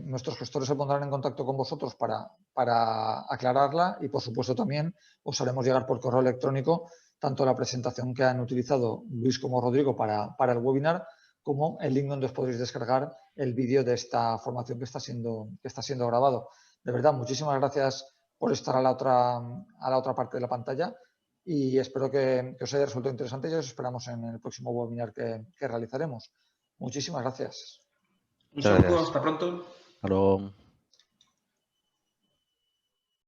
nuestros gestores se pondrán en contacto con vosotros para aclararla y, por supuesto, también os haremos llegar por correo electrónico tanto la presentación que han utilizado Luis como Rodrigo para el webinar, como el link donde os podréis descargar el vídeo de esta formación que está siendo grabado. De verdad, muchísimas gracias por estar a la otra parte de la pantalla y espero que os haya resultado interesante y os esperamos en el próximo webinar que realizaremos. Muchísimas gracias. Un saludo, hasta pronto. Hasta luego.